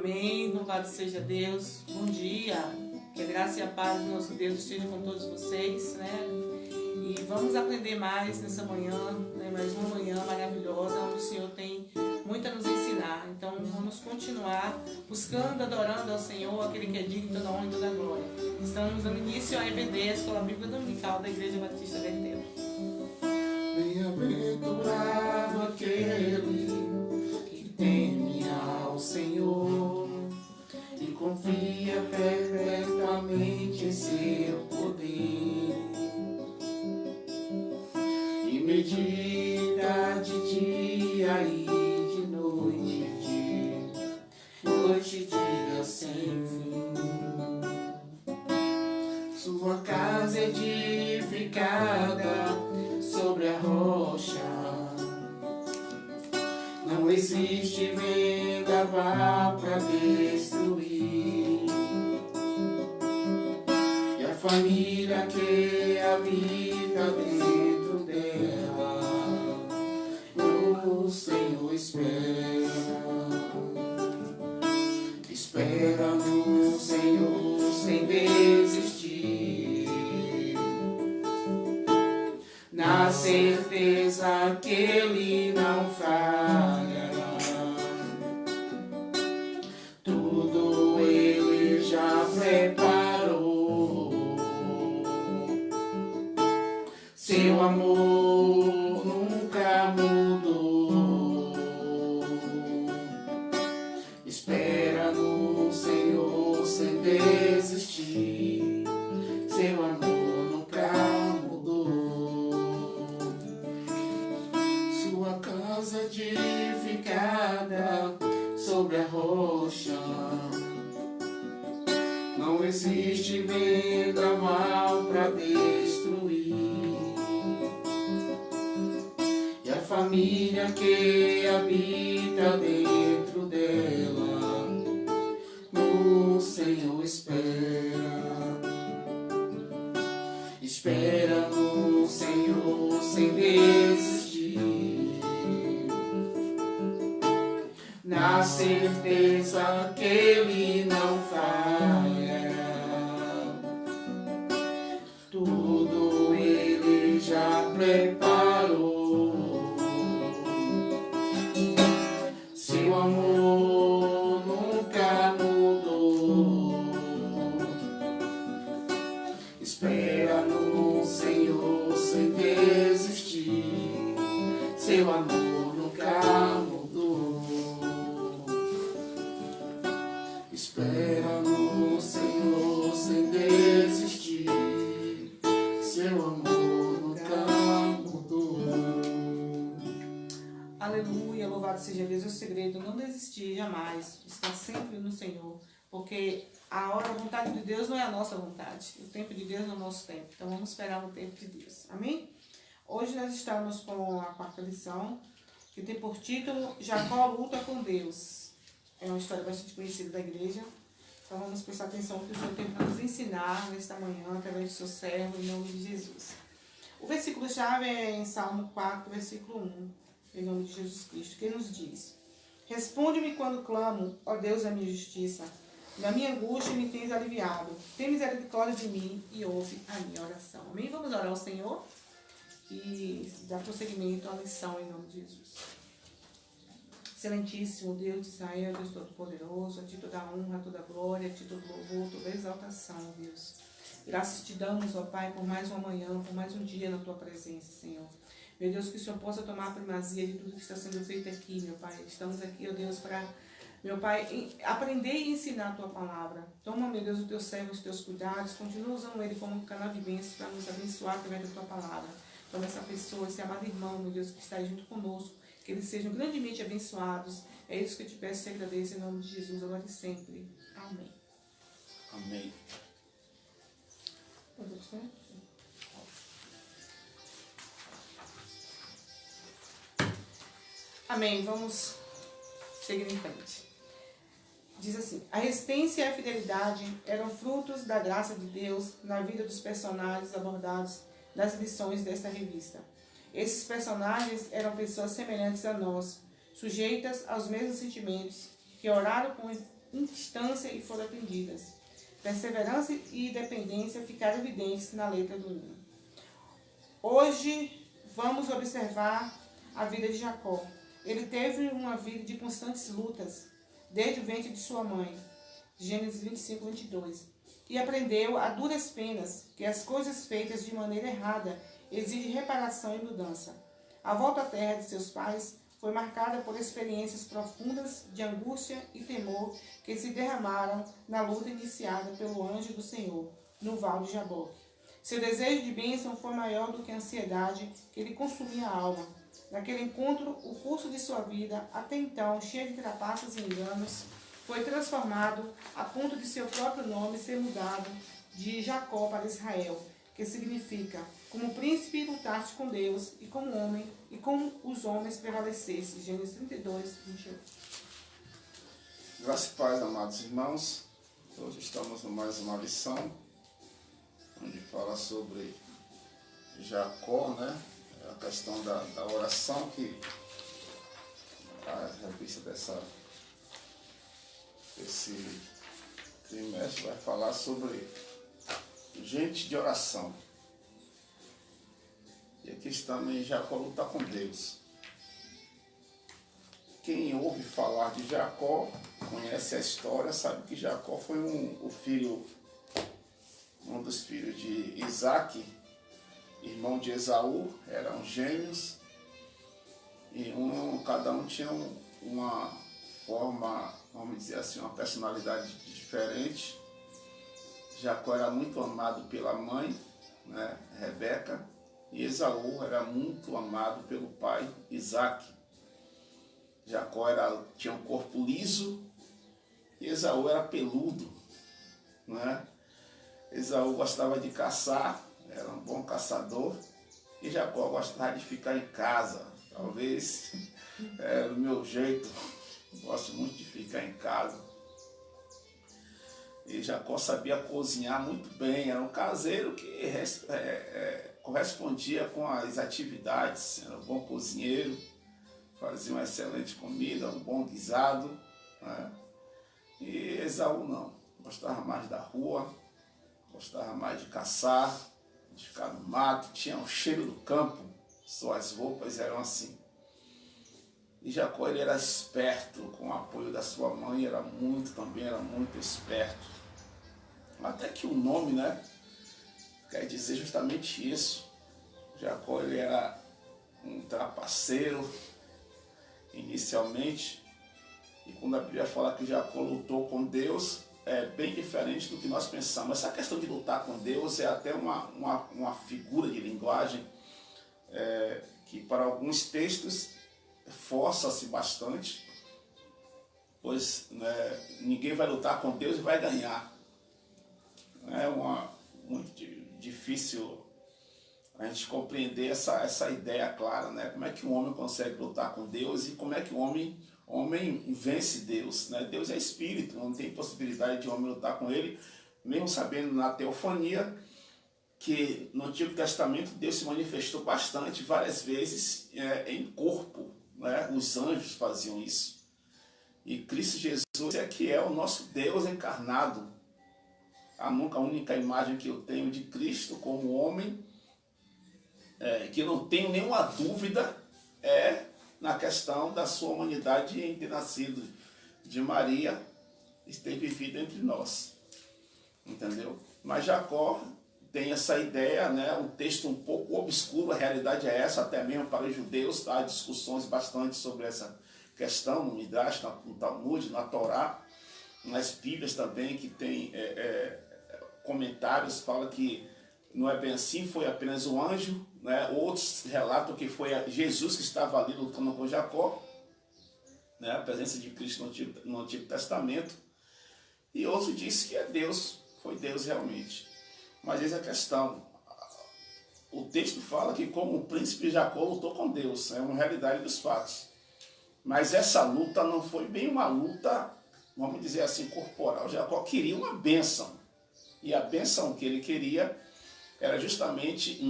Amém, louvado seja Deus. Bom dia, que a graça e a paz do nosso Deus esteja com todos vocês, né? E vamos aprender mais nessa manhã, né? Mais uma manhã maravilhosa, onde o Senhor tem muito a nos ensinar. Então vamos continuar buscando, adorando ao Senhor, aquele que é digno de toda honra e toda glória. Estamos dando início à EBD, a Escola Bíblica Dominical da Igreja Batista Betel. Bem-aventurado aquele que teme ao Senhor e confia perpetuamente em seu poder e medita de dia e de noite e dia sem fim. Sua casa é edificada sobre a rocha, não existe vendaval para destruir. E a família que habita dentro dela, o Senhor espera no Senhor sem desistir, na certeza que Ele não falhará. Tudo Ele já preparou. Seu amor nunca mudou. Espera no Senhor sem desistir. Seu amor nunca mudou. Sua casa edificada sobre a rocha, não existe vendaval para destruir. E a família que habita dentro dela, no Senhor espera no Senhor sem desistir, na certeza que Ele não falhará. Tudo Ele já preparou. Seu amor nunca mudou. Espera no Senhor sem desistir. Seu amor nunca mudou. Espera no Senhor sem desistir. Seu amor nunca mudou. Aleluia, louvado seja Deus. O segredo é não desistir jamais, estar sempre no Senhor, porque a vontade de Deus não é a nossa vontade, o tempo de Deus não é o nosso tempo, então vamos esperar no tempo de Deus, amém? Hoje nós estamos com a quarta lição, que tem por título Jacó luta com Deus. É uma história bastante conhecida da igreja, então vamos prestar atenção no que o Senhor tem para nos ensinar nesta manhã, através do seu servo, em nome de Jesus. O versículo-chave é em Salmo 4, versículo 1, em nome de Jesus Cristo, que nos diz: Responde-me quando clamo, ó Deus da minha justiça. Na minha angústia me tens aliviado. Tem misericórdia de mim e ouve a minha oração. Amém? Vamos orar ao Senhor e dar prosseguimento à lição em nome de Jesus. Excelentíssimo Deus de Israel, Deus Todo-Poderoso, a Ti toda a honra, toda a glória, a Ti todo louvor, toda a exaltação, Deus. Graças Te damos, ó Pai, por mais uma manhã, por mais um dia na Tua presença, Senhor. Meu Deus, que o Senhor possa tomar a primazia de tudo que está sendo feito aqui, meu Pai. Estamos aqui, ó Deus, para, meu Pai, aprender e ensinar a Tua palavra. Toma, meu Deus, o Teu servo, os Teus cuidados. Continua usando ele como um canal de bênçãos para nos abençoar através da Tua palavra. Toma essa pessoa, esse amado irmão, meu Deus, que está aí junto conosco. Que eles sejam grandemente abençoados. É isso que eu te peço e te agradeço em nome de Jesus, agora e sempre. Amém. Amém. Pode ser? Amém. Vamos seguir em frente. Diz assim: a resistência e a fidelidade eram frutos da graça de Deus na vida dos personagens abordados nas lições desta revista. Esses personagens eram pessoas semelhantes a nós, sujeitas aos mesmos sentimentos, que oraram instância e foram atendidas. Perseverança e dependência ficaram evidentes na letra do hino. Hoje vamos observar a vida de Jacó. Ele teve uma vida de constantes lutas, desde o ventre de sua mãe, Gênesis 25, 22. E aprendeu a duras penas que as coisas feitas de maneira errada exigem reparação e mudança. A volta à terra de seus pais foi marcada por experiências profundas de angústia e temor que se derramaram na luta iniciada pelo anjo do Senhor, no Val de Jaboque. Seu desejo de bênção foi maior do que a ansiedade que lhe consumia a alma. Naquele encontro, o curso de sua vida, até então cheio de trapaças e enganos, foi transformado a ponto de seu próprio nome ser mudado de Jacó para Israel, que significa, como príncipe lutaste com Deus, e como homem, e com os homens prevaleceste. Gênesis 32, 21. Graças e paz, amados irmãos. Hoje estamos em mais uma lição, onde fala sobre Jacó, né? A questão da oração, que a revista desse trimestre vai falar sobre gente de oração. E aqui estamos em Jacó luta com Deus. Quem ouve falar de Jacó, conhece a história, sabe que Jacó foi um dos filhos de Isaac, irmão de Esaú, eram gêmeos, e cada um tinha uma forma, vamos dizer assim, uma personalidade diferente. Jacó era muito amado pela mãe, né, Rebeca, e Esaú era muito amado pelo pai, Isaac. Jacó tinha um corpo liso e Esaú era peludo, né? Esaú gostava de caçar, era um bom caçador, e Jacó gostava de ficar em casa. Talvez era o meu jeito, gosto muito de ficar em casa. E Jacó sabia cozinhar muito bem, era um caseiro que correspondia com as atividades, era um bom cozinheiro, fazia uma excelente comida, um bom guisado, né? E Esaú não, gostava mais da rua, gostava mais de caçar, de ficar no mato, tinha o cheiro do campo, suas roupas eram assim. E Jacó, ele era esperto, com o apoio da sua mãe, era muito esperto. Até que o nome, né, quer dizer justamente isso. Jacó, ele era um trapaceiro, inicialmente, e quando a Bíblia fala que Jacó lutou com Deus, é bem diferente do que nós pensamos. Essa questão de lutar com Deus é até uma figura de linguagem que para alguns textos força-se bastante, pois, né, ninguém vai lutar com Deus e vai ganhar. É muito difícil a gente compreender essa ideia clara, né? Como é que um homem consegue lutar com Deus e como é que o homem vence Deus, né? Deus é espírito, não tem possibilidade de homem lutar com ele, mesmo sabendo na teofania que no Antigo Testamento Deus se manifestou várias vezes em corpo, né? Os anjos faziam isso. E Cristo Jesus é que é o nosso Deus encarnado. A única imagem que eu tenho de Cristo como homem, que eu não tenho nenhuma dúvida, é na questão da sua humanidade em ter nascido de Maria e ter vivido entre nós. Entendeu? Mas Jacó tem essa ideia, né? Um texto um pouco obscuro, a realidade é essa, até mesmo para os judeus, tá? Há discussões bastante sobre essa questão no Midrash, no Talmud, na Torá, nas Bíblias também, que tem comentários, fala que não é bem assim, foi apenas um anjo, né? Outros relatam que foi Jesus que estava ali lutando com Jacó, né? A presença de Cristo no Antigo Testamento, e outros dizem que é Deus, foi Deus realmente. Mas eis a questão, o texto fala que como o príncipe Jacó lutou com Deus, é uma realidade dos fatos. Mas essa luta não foi bem uma luta, vamos dizer assim, corporal. Jacó queria uma bênção, e a bênção que ele queria era justamente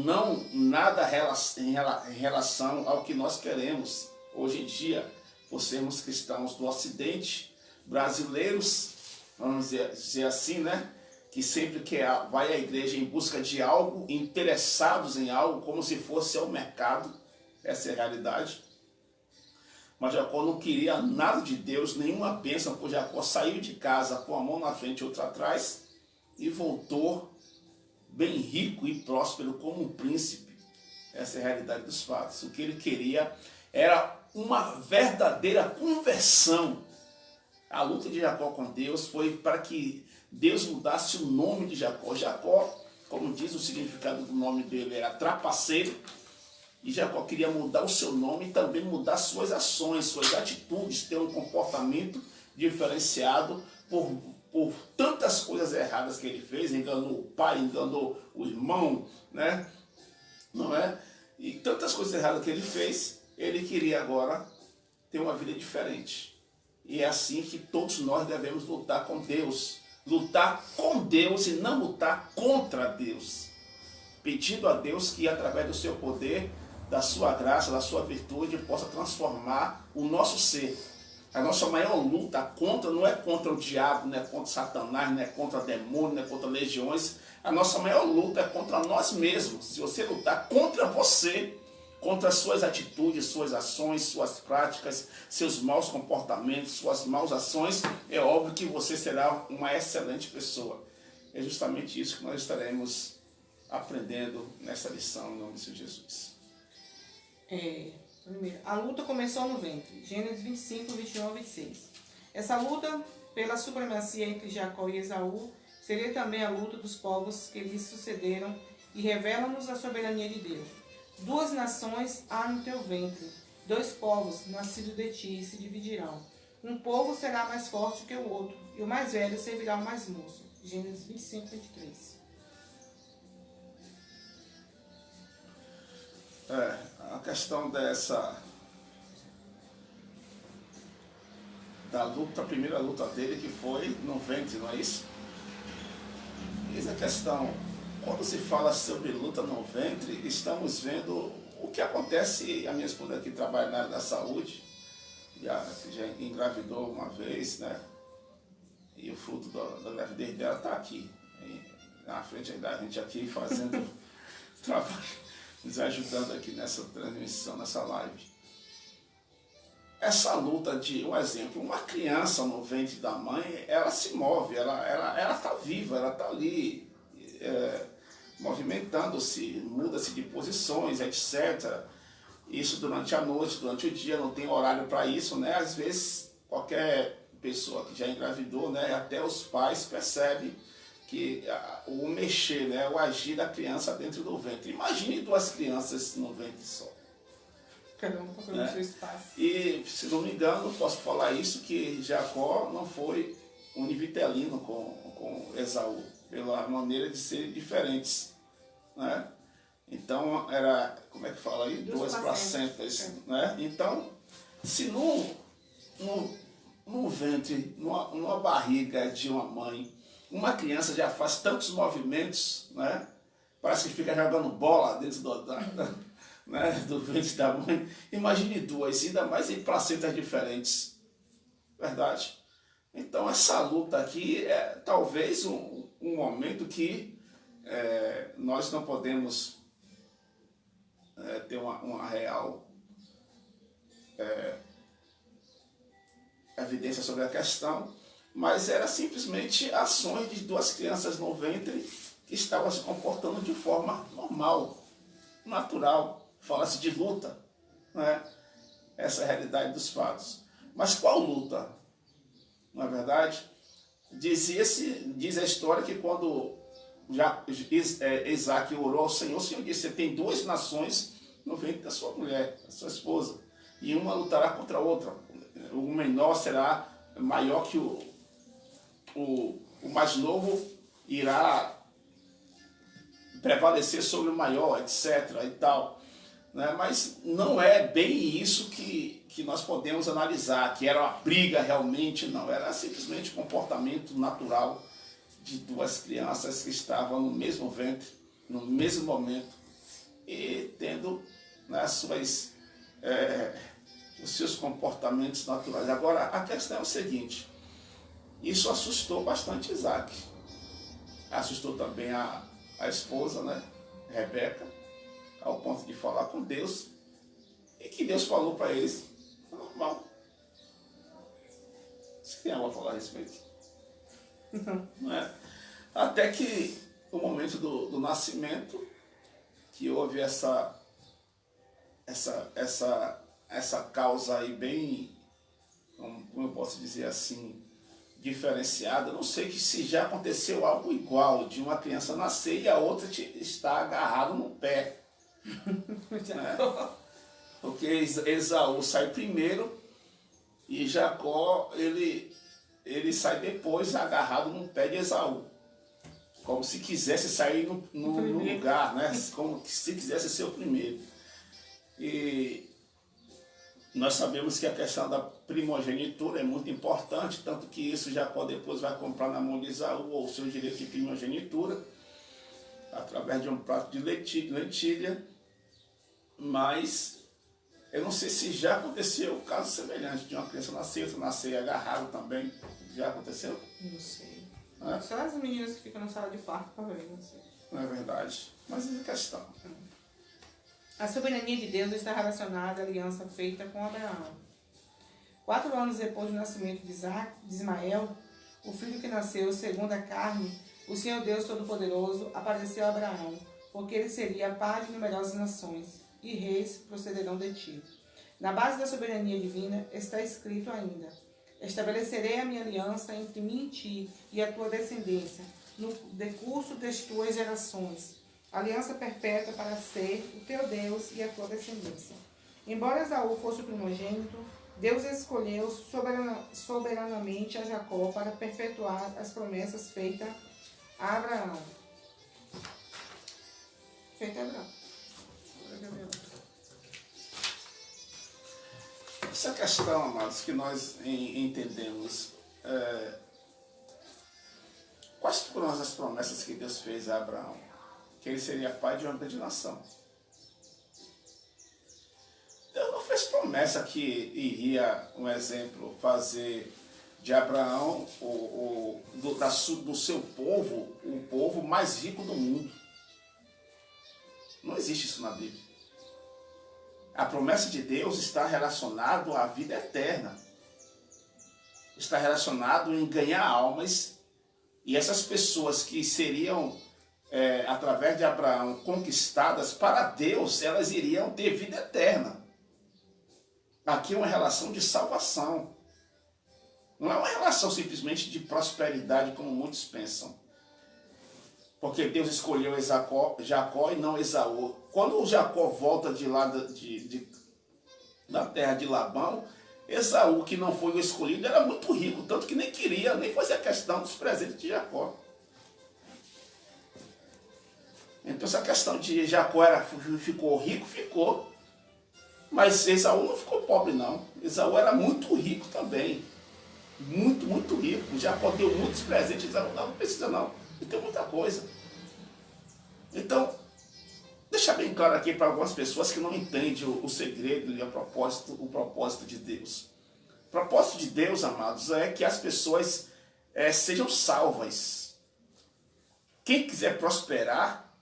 nada em relação ao que nós queremos hoje em dia, por sermos cristãos do Ocidente, brasileiros, vamos dizer assim, né? Que sempre vai à igreja em busca de algo, interessados em algo, como se fosse ao mercado. Essa é a realidade. Mas Jacó não queria nada de Deus, nenhuma bênção, porque Jacó saiu de casa com a mão na frente e outra atrás e voltou bem rico e próspero como um príncipe. Essa é a realidade dos fatos. O que ele queria era uma verdadeira conversão. A luta de Jacó com Deus foi para que Deus mudasse o nome de Jacó. Jacó, como diz o significado do nome dele, era trapaceiro. E Jacó queria mudar o seu nome e também mudar suas ações, suas atitudes, ter um comportamento diferenciado por tantas coisas erradas que ele fez. Enganou o pai, enganou o irmão, né? Não é? E tantas coisas erradas que ele fez, ele queria agora ter uma vida diferente. E é assim que todos nós devemos lutar com Deus. Lutar com Deus e não lutar contra Deus. Pedindo a Deus que através do seu poder, da sua graça, da sua virtude, possa transformar o nosso ser. A nossa maior luta não é contra o diabo, não é contra Satanás, não é contra demônios, não é contra legiões. A nossa maior luta é contra nós mesmos. Se você lutar contra você, contra suas atitudes, suas ações, suas práticas, seus maus comportamentos, suas maus ações, é óbvio que você será uma excelente pessoa. É justamente isso que nós estaremos aprendendo nessa lição, em nome de Jesus. Primeiro, a luta começou no ventre. Gênesis 25, 21 a 26. Essa luta pela supremacia entre Jacó e Esaú seria também a luta dos povos que lhes sucederam e revela-nos a soberania de Deus. Duas nações há no teu ventre, dois povos nascidos de ti se dividirão. Um povo será mais forte que o outro, e o mais velho servirá ao mais moço. Gênesis 25, 23. A questão da luta, a primeira luta dele, que foi no ventre, não é isso? Eis a questão. Quando se fala sobre luta no ventre, estamos vendo o que acontece. A minha esposa que trabalha na área da saúde, já engravidou uma vez, né? E o fruto da gravidez dela está aqui, na frente da gente aqui, fazendo trabalho, nos ajudando aqui nessa transmissão, nessa live. Essa luta de, um exemplo, uma criança no ventre da mãe, ela se move, ela está viva, ela está ali, movimentando-se, muda-se de posições, etc. Isso durante a noite, durante o dia, não tem horário para isso, né? Às vezes, qualquer pessoa que já engravidou, né, até os pais percebem que o mexer, né, o agir da criança dentro do ventre. Imagine duas crianças no ventre só. Cada um procurando o seu espaço. E, se não me engano, posso falar isso, que Jacó não foi univitelino com Esaú, pela maneira de serem diferentes, né? Então, era, como é que fala aí? Duas placentas, né? Então, se no ventre, numa barriga de uma mãe, uma criança já faz tantos movimentos, né? Parece que fica jogando bola dentro do ventre da mãe. Imagine duas, ainda mais em placentas diferentes. Verdade? Então essa luta aqui é talvez um momento que nós não podemos ter uma real evidência sobre a questão, mas era simplesmente ações de duas crianças no ventre que estavam se comportando de forma normal, natural. Fala-se de luta, né? Essa é a realidade dos fatos. Mas qual luta? Não é verdade? Diz a história que quando Isaac orou ao Senhor, o Senhor disse: você tem duas nações no ventre da sua mulher, da sua esposa, e uma lutará contra a outra. O menor será maior que o mais novo, irá prevalecer sobre o maior, etc. e tal. Né? Mas não é bem isso que nós podemos analisar, que era uma briga realmente, não. Era simplesmente um comportamento natural de duas crianças que estavam no mesmo ventre, no mesmo momento, e tendo, né, os seus comportamentos naturais. Agora, a questão é o seguinte: Isso assustou bastante Isaac. Assustou também a esposa, né, Rebeca, ao ponto de falar com Deus. E que Deus falou para eles, normal. Você tem algo a falar a respeito? Não é? Até que o momento do nascimento, que houve essa causa aí bem, como eu posso dizer assim, diferenciada. Não sei se já aconteceu algo igual, de uma criança nascer e a outra está agarrado no pé. Né? Porque Esaú sai primeiro e Jacó, ele sai depois agarrado no pé de Esaú. Como se quisesse sair no lugar, né? Como se quisesse ser o primeiro. E nós sabemos que a questão da primogenitura é muito importante, tanto que isso Jacó depois vai comprar na mão de Esaú, ou o seu direito de primogenitura, através de um prato de lentilha. Mas eu não sei se já aconteceu um caso semelhante, de uma criança nascer agarrado também. Já aconteceu? Não sei. É? Só as meninas que ficam na sala de parto para ver, não sei. Não é verdade. Mas é questão. A soberania de Deus está relacionada à aliança feita com Abraão. 4 anos depois do nascimento de Ismael, o filho que nasceu segundo a carne, o Senhor Deus Todo-Poderoso apareceu a Abraão, porque ele seria pai de numerosas nações, e reis procederão de ti. Na base da soberania divina está escrito ainda: estabelecerei a minha aliança entre mim e ti e a tua descendência, no decurso das tuas gerações. Aliança perpétua para ser o teu Deus e a tua descendência. Embora Esaú fosse o primogênito, Deus escolheu soberanamente a Jacó para perpetuar as promessas feitas a Abraão. Essa questão, amados, que nós entendemos, quais foram as promessas que Deus fez a Abraão? Que ele seria pai de uma grande nação. Deus não fez promessa que iria, um exemplo, fazer de Abraão, do seu povo, o povo mais rico do mundo. Não existe isso na Bíblia. A promessa de Deus está relacionada à vida eterna. Está relacionado em ganhar almas. E essas pessoas que seriam, através de Abraão, conquistadas, para Deus, elas iriam ter vida eterna. Aqui é uma relação de salvação. Não é uma relação simplesmente de prosperidade, como muitos pensam. Porque Deus escolheu Jacó e não Esaú. Quando Jacó volta de lá da terra de Labão, Esaú, que não foi o escolhido, era muito rico, tanto que nem queria, nem fazia questão dos presentes de Jacó. Então essa questão de Jacó ficou rico, ficou. Mas Esaú não ficou pobre, não. Esaú era muito rico também. Muito, muito rico. Jacó deu muitos presentes, Esaú não precisa não. E tem muita coisa. Então, deixa bem claro aqui para algumas pessoas que não entendem o segredo e o propósito de Deus. O propósito de Deus, amados, é que as pessoas sejam salvas. Quem quiser prosperar,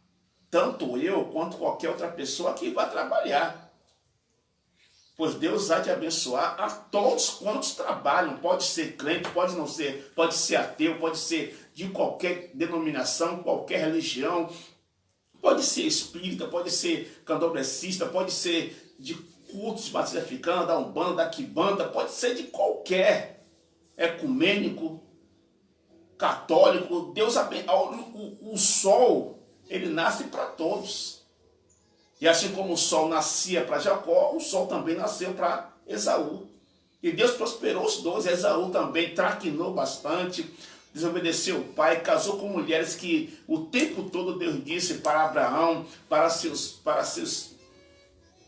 tanto eu quanto qualquer outra pessoa que vai trabalhar. Pois Deus há de abençoar a todos quantos trabalham. Pode ser crente, pode não ser, pode ser ateu, pode ser de qualquer denominação, qualquer religião, pode ser espírita, pode ser candomblecista, pode ser de cultos de matriz africana, da Umbanda, da Quimbanda, pode ser de qualquer ecumênico, católico. Deus abençoa. O sol, ele nasce para todos. E assim como o sol nascia para Jacó, o sol também nasceu para Esaú. E Deus prosperou os dois. Esaú também traquinou bastante, desobedeceu o pai, casou com mulheres que o tempo todo Deus disse para Abraão, para seus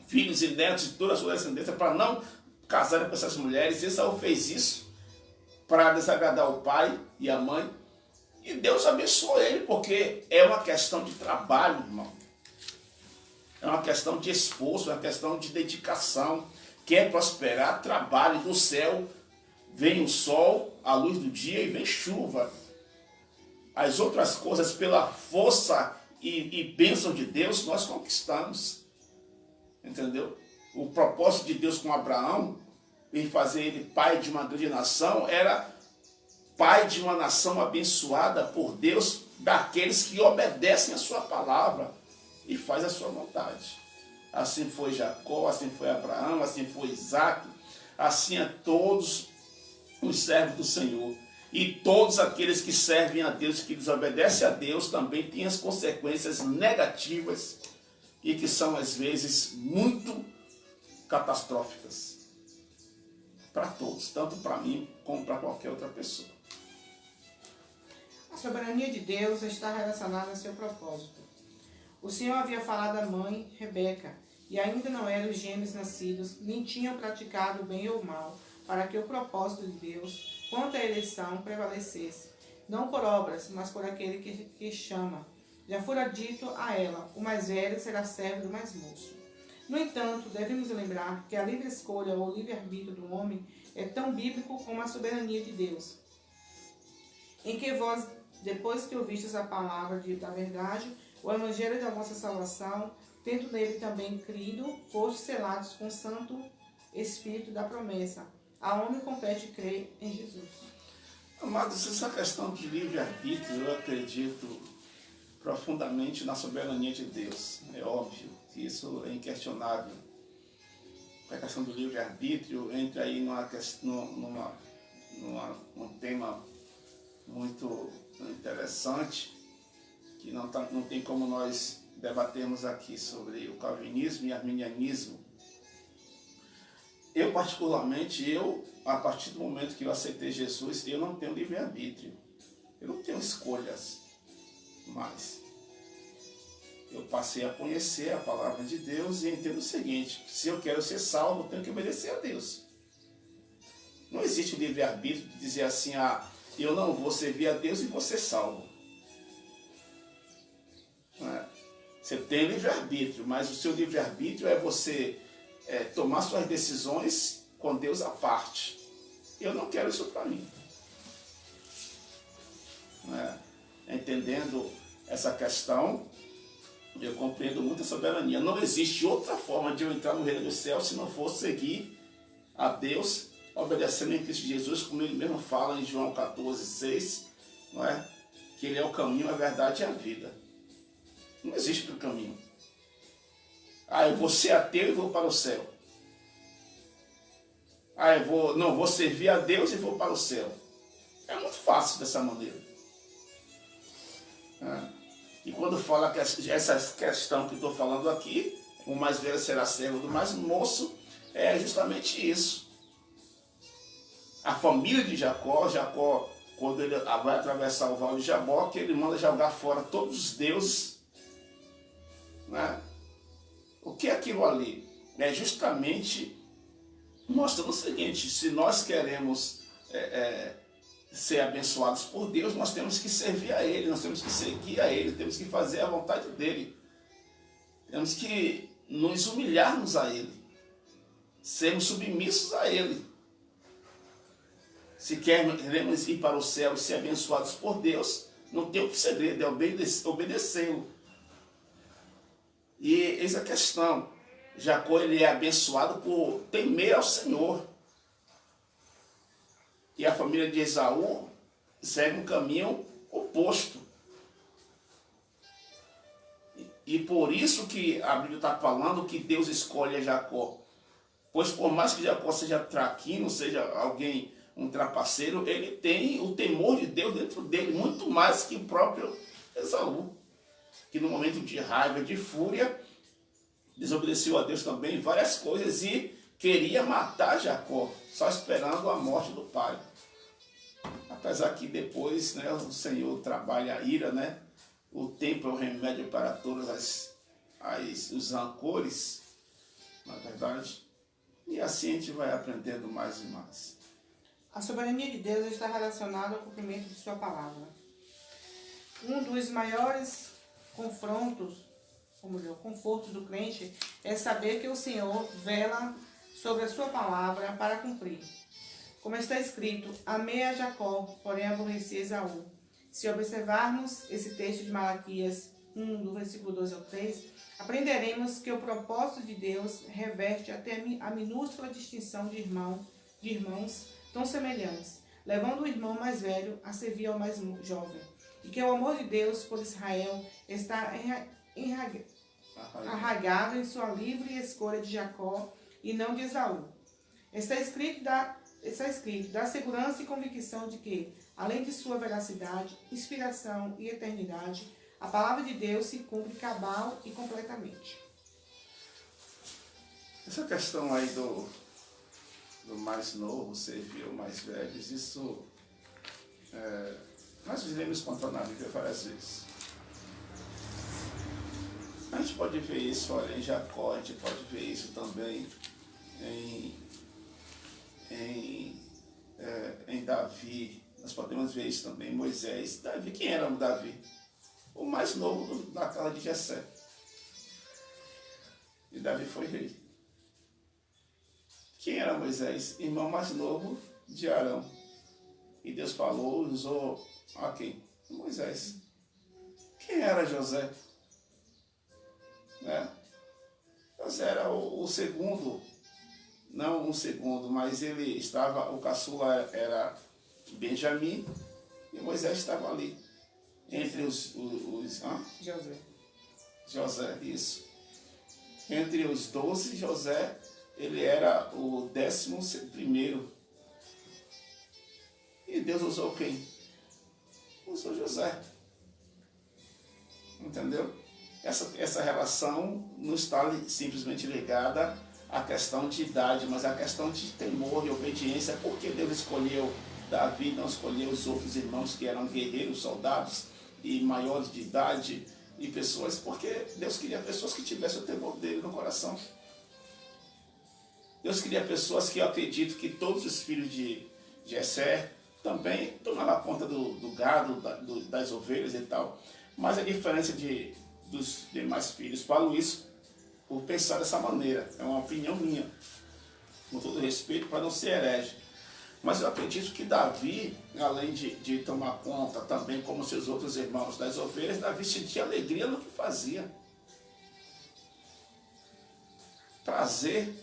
filhos e netos e toda a sua descendência, para não casarem com essas mulheres. Esaú fez isso para desagradar o pai e a mãe. E Deus abençoou ele, porque é uma questão de trabalho, irmão. É uma questão de esforço, é uma questão de dedicação. Quer prosperar, trabalhe no céu. vem o sol, a luz do dia e vem chuva. As outras coisas, pela força e bênção de Deus, nós conquistamos. Entendeu? O propósito de Deus com Abraão, em fazer ele pai de uma grande nação, era pai de uma nação abençoada por Deus, daqueles que obedecem a sua palavra e faz a sua vontade. Assim foi Jacó, assim foi Abraão, assim foi Isaac, assim é todos os servos do Senhor. E todos aqueles que servem a Deus, que desobedecem a Deus, também têm as consequências negativas e que são, às vezes, muito catastróficas para todos, tanto para mim como para qualquer outra pessoa. A soberania de Deus está relacionada a seu propósito. O Senhor havia falado à mãe, Rebeca, e ainda não eram os gêmeos nascidos, nem tinham praticado o bem ou o mal, para que o propósito de Deus, quanto à eleição, prevalecesse, não por obras, mas por aquele que chama. Já fora dito a ela, o mais velho será servo do mais moço. No entanto, devemos lembrar que a livre escolha ou livre-arbítrio do homem é tão bíblico como a soberania de Deus, em que vós, depois que ouvistes a palavra da verdade, o evangelho da vossa salvação, tendo nele também crido, fostes selados com o Santo Espírito da promessa. A homem compete crer em Jesus. Amados, essa questão de livre-arbítrio, eu acredito profundamente na soberania de Deus. É óbvio que isso é inquestionável. A questão do livre-arbítrio entra aí num tema muito interessante, que não tem como nós debatermos aqui sobre o calvinismo e arminianismo. Eu, particularmente, a partir do momento que eu aceitei Jesus, eu não tenho livre-arbítrio. Eu não tenho escolhas mais. Eu passei a conhecer a palavra de Deus e entendo o seguinte: se eu quero ser salvo, eu tenho que obedecer a Deus. Não existe o livre-arbítrio de dizer assim, eu não vou servir a Deus e vou ser salvo. Não é? Você tem livre-arbítrio, mas o seu livre-arbítrio é você tomar suas decisões com Deus à parte. Eu não quero isso para mim. Não é? Entendendo essa questão, eu compreendo muito a soberania. Não existe outra forma de eu entrar no reino dos céus se não for seguir a Deus, obedecendo em Cristo Jesus, como ele mesmo fala em João 14,6, não é? Que ele é o caminho, a verdade e a vida. Não existe outro caminho. Eu vou ser ateu e vou para o céu. Eu vou servir a Deus e vou para o céu. É muito fácil dessa maneira. E quando fala que essa questão que estou falando aqui, o mais velho será servo do mais moço, é justamente isso. A família de Jacó, quando ele vai atravessar o vale de Jaboque, ele manda jogar fora todos os deuses. Né? O que é aquilo ali? É justamente mostrando o seguinte: se nós queremos ser abençoados por Deus, nós temos que servir a Ele, nós temos que seguir a Ele, temos que fazer a vontade dEle. Temos que nos humilharmos a Ele, sermos submissos a Ele. Se queremos ir para o céu e ser abençoados por Deus, não tem outro segredo, é obedecê-lo. E eis a questão: Jacó, ele é abençoado por temer ao Senhor. E a família de Esaú segue um caminho oposto. E por isso que a Bíblia está falando que Deus escolhe a Jacó. Pois por mais que Jacó seja traquino, seja alguém, um trapaceiro, ele tem o temor de Deus dentro dele, muito mais que o próprio Esaú, que no momento de raiva, de fúria, desobedeceu a Deus também em várias coisas e queria matar Jacó, só esperando a morte do pai. Apesar que depois, né, o Senhor trabalha a ira, né? O tempo é o remédio para todos os rancores, na verdade. E assim a gente vai aprendendo mais e mais. A soberania de Deus está relacionada ao cumprimento de sua palavra. Um dos maiores confortos do crente é saber que o Senhor vela sobre a sua palavra para cumprir. Como está escrito, amei a Jacó, porém aborreci Esaú. Se observarmos esse texto de Malaquias 1, do versículo 12 ao 3, aprenderemos que o propósito de Deus reveste até a minúscula distinção de irmãos tão semelhantes, levando o irmão mais velho a servir ao mais jovem, e que o amor de Deus por Israel está arraigado em sua livre escolha de Jacó e não de Esaú. Está escrito da segurança e convicção de que, além de sua veracidade, inspiração e eternidade, a palavra de Deus se cumpre cabal e completamente. Essa questão aí do mais novo servir o mais velho, isso nós vivemos contra na Bíblia várias vezes. A gente pode ver isso, olha, em Jacó, a gente pode ver isso também em Davi, nós podemos ver isso também em Moisés. Davi, quem era o Davi? O mais novo da casa de Jessé. E Davi foi rei. Quem era Moisés? Irmão mais novo de Arão. E Deus falou, usou a quem? Moisés. Quem era José? José era o segundo, não um segundo, mas ele estava, o caçula era Benjamim e Moisés estava ali, entre os José, isso. Entre os 12, José, ele era o 11º. E Deus usou quem? Usou José. Entendeu? Essa relação não está simplesmente ligada à questão de idade, mas à questão de temor e obediência. Por que Deus escolheu Davi, não escolheu os outros irmãos que eram guerreiros, soldados e maiores de idade e pessoas? Porque Deus queria pessoas que tivessem o temor dele no coração. Deus queria pessoas que eu acredito que todos os filhos de Jessé também tomavam conta do gado, das ovelhas e tal. Mas a diferença dos demais filhos, falo isso por pensar dessa maneira, é uma opinião minha, com todo respeito, para não ser herege. Mas eu acredito que Davi, além de tomar conta também, como seus outros irmãos, das ovelhas, Davi sentia alegria no que fazia. Prazer.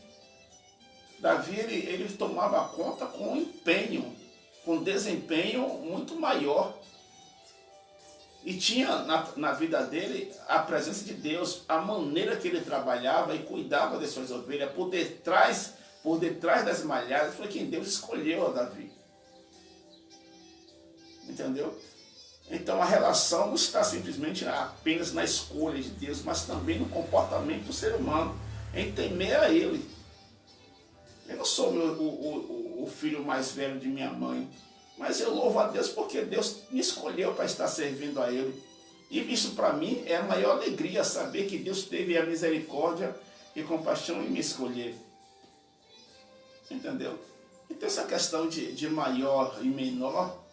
Davi, ele tomava conta com empenho, com desempenho muito maior. E tinha na vida dele a presença de Deus, a maneira que ele trabalhava e cuidava das suas ovelhas, por detrás das malhadas, foi quem Deus escolheu a Davi. Entendeu? Então a relação não está simplesmente apenas na escolha de Deus, mas também no comportamento do ser humano, em temer a Ele. Eu não sou o filho mais velho de minha mãe, mas eu louvo a Deus porque Deus me escolheu para estar servindo a Ele. E isso para mim é a maior alegria, saber que Deus teve a misericórdia e compaixão em me escolher. Entendeu? Então essa questão de maior e menor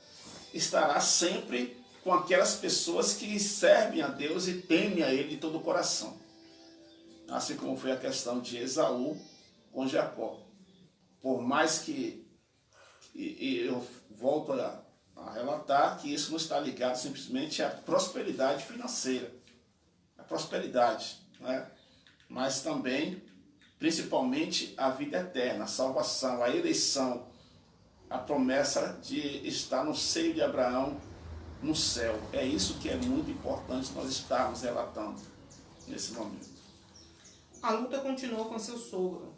estará sempre com aquelas pessoas que servem a Deus e temem a Ele de todo o coração. Assim como foi a questão de Esaú com Jacó. Por mais que eu volto a relatar que isso não está ligado simplesmente à prosperidade financeira, à prosperidade, né? Mas também, principalmente, a vida eterna, a salvação, a eleição, a promessa de estar no seio de Abraão no céu. É isso que é muito importante nós estarmos relatando nesse momento. A luta continuou com seu sogro.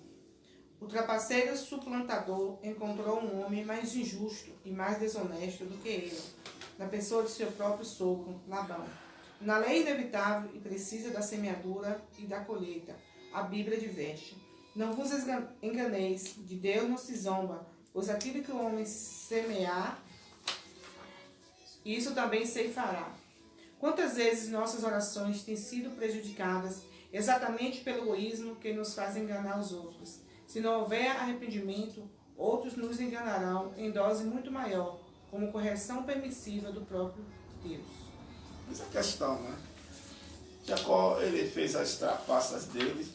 O trapaceiro suplantador encontrou um homem mais injusto e mais desonesto do que ele, na pessoa de seu próprio sogro, Labão. Na lei inevitável e precisa da semeadura e da colheita, a Bíblia adverte: não vos enganeis, de Deus não se zomba, pois aquilo que o homem semear, isso também ceifará. Quantas vezes nossas orações têm sido prejudicadas exatamente pelo egoísmo que nos faz enganar os outros? Se não houver arrependimento, outros nos enganarão em dose muito maior, como correção permissiva do próprio Deus. Essa é a questão, né? Jacó, ele fez as trapaças dele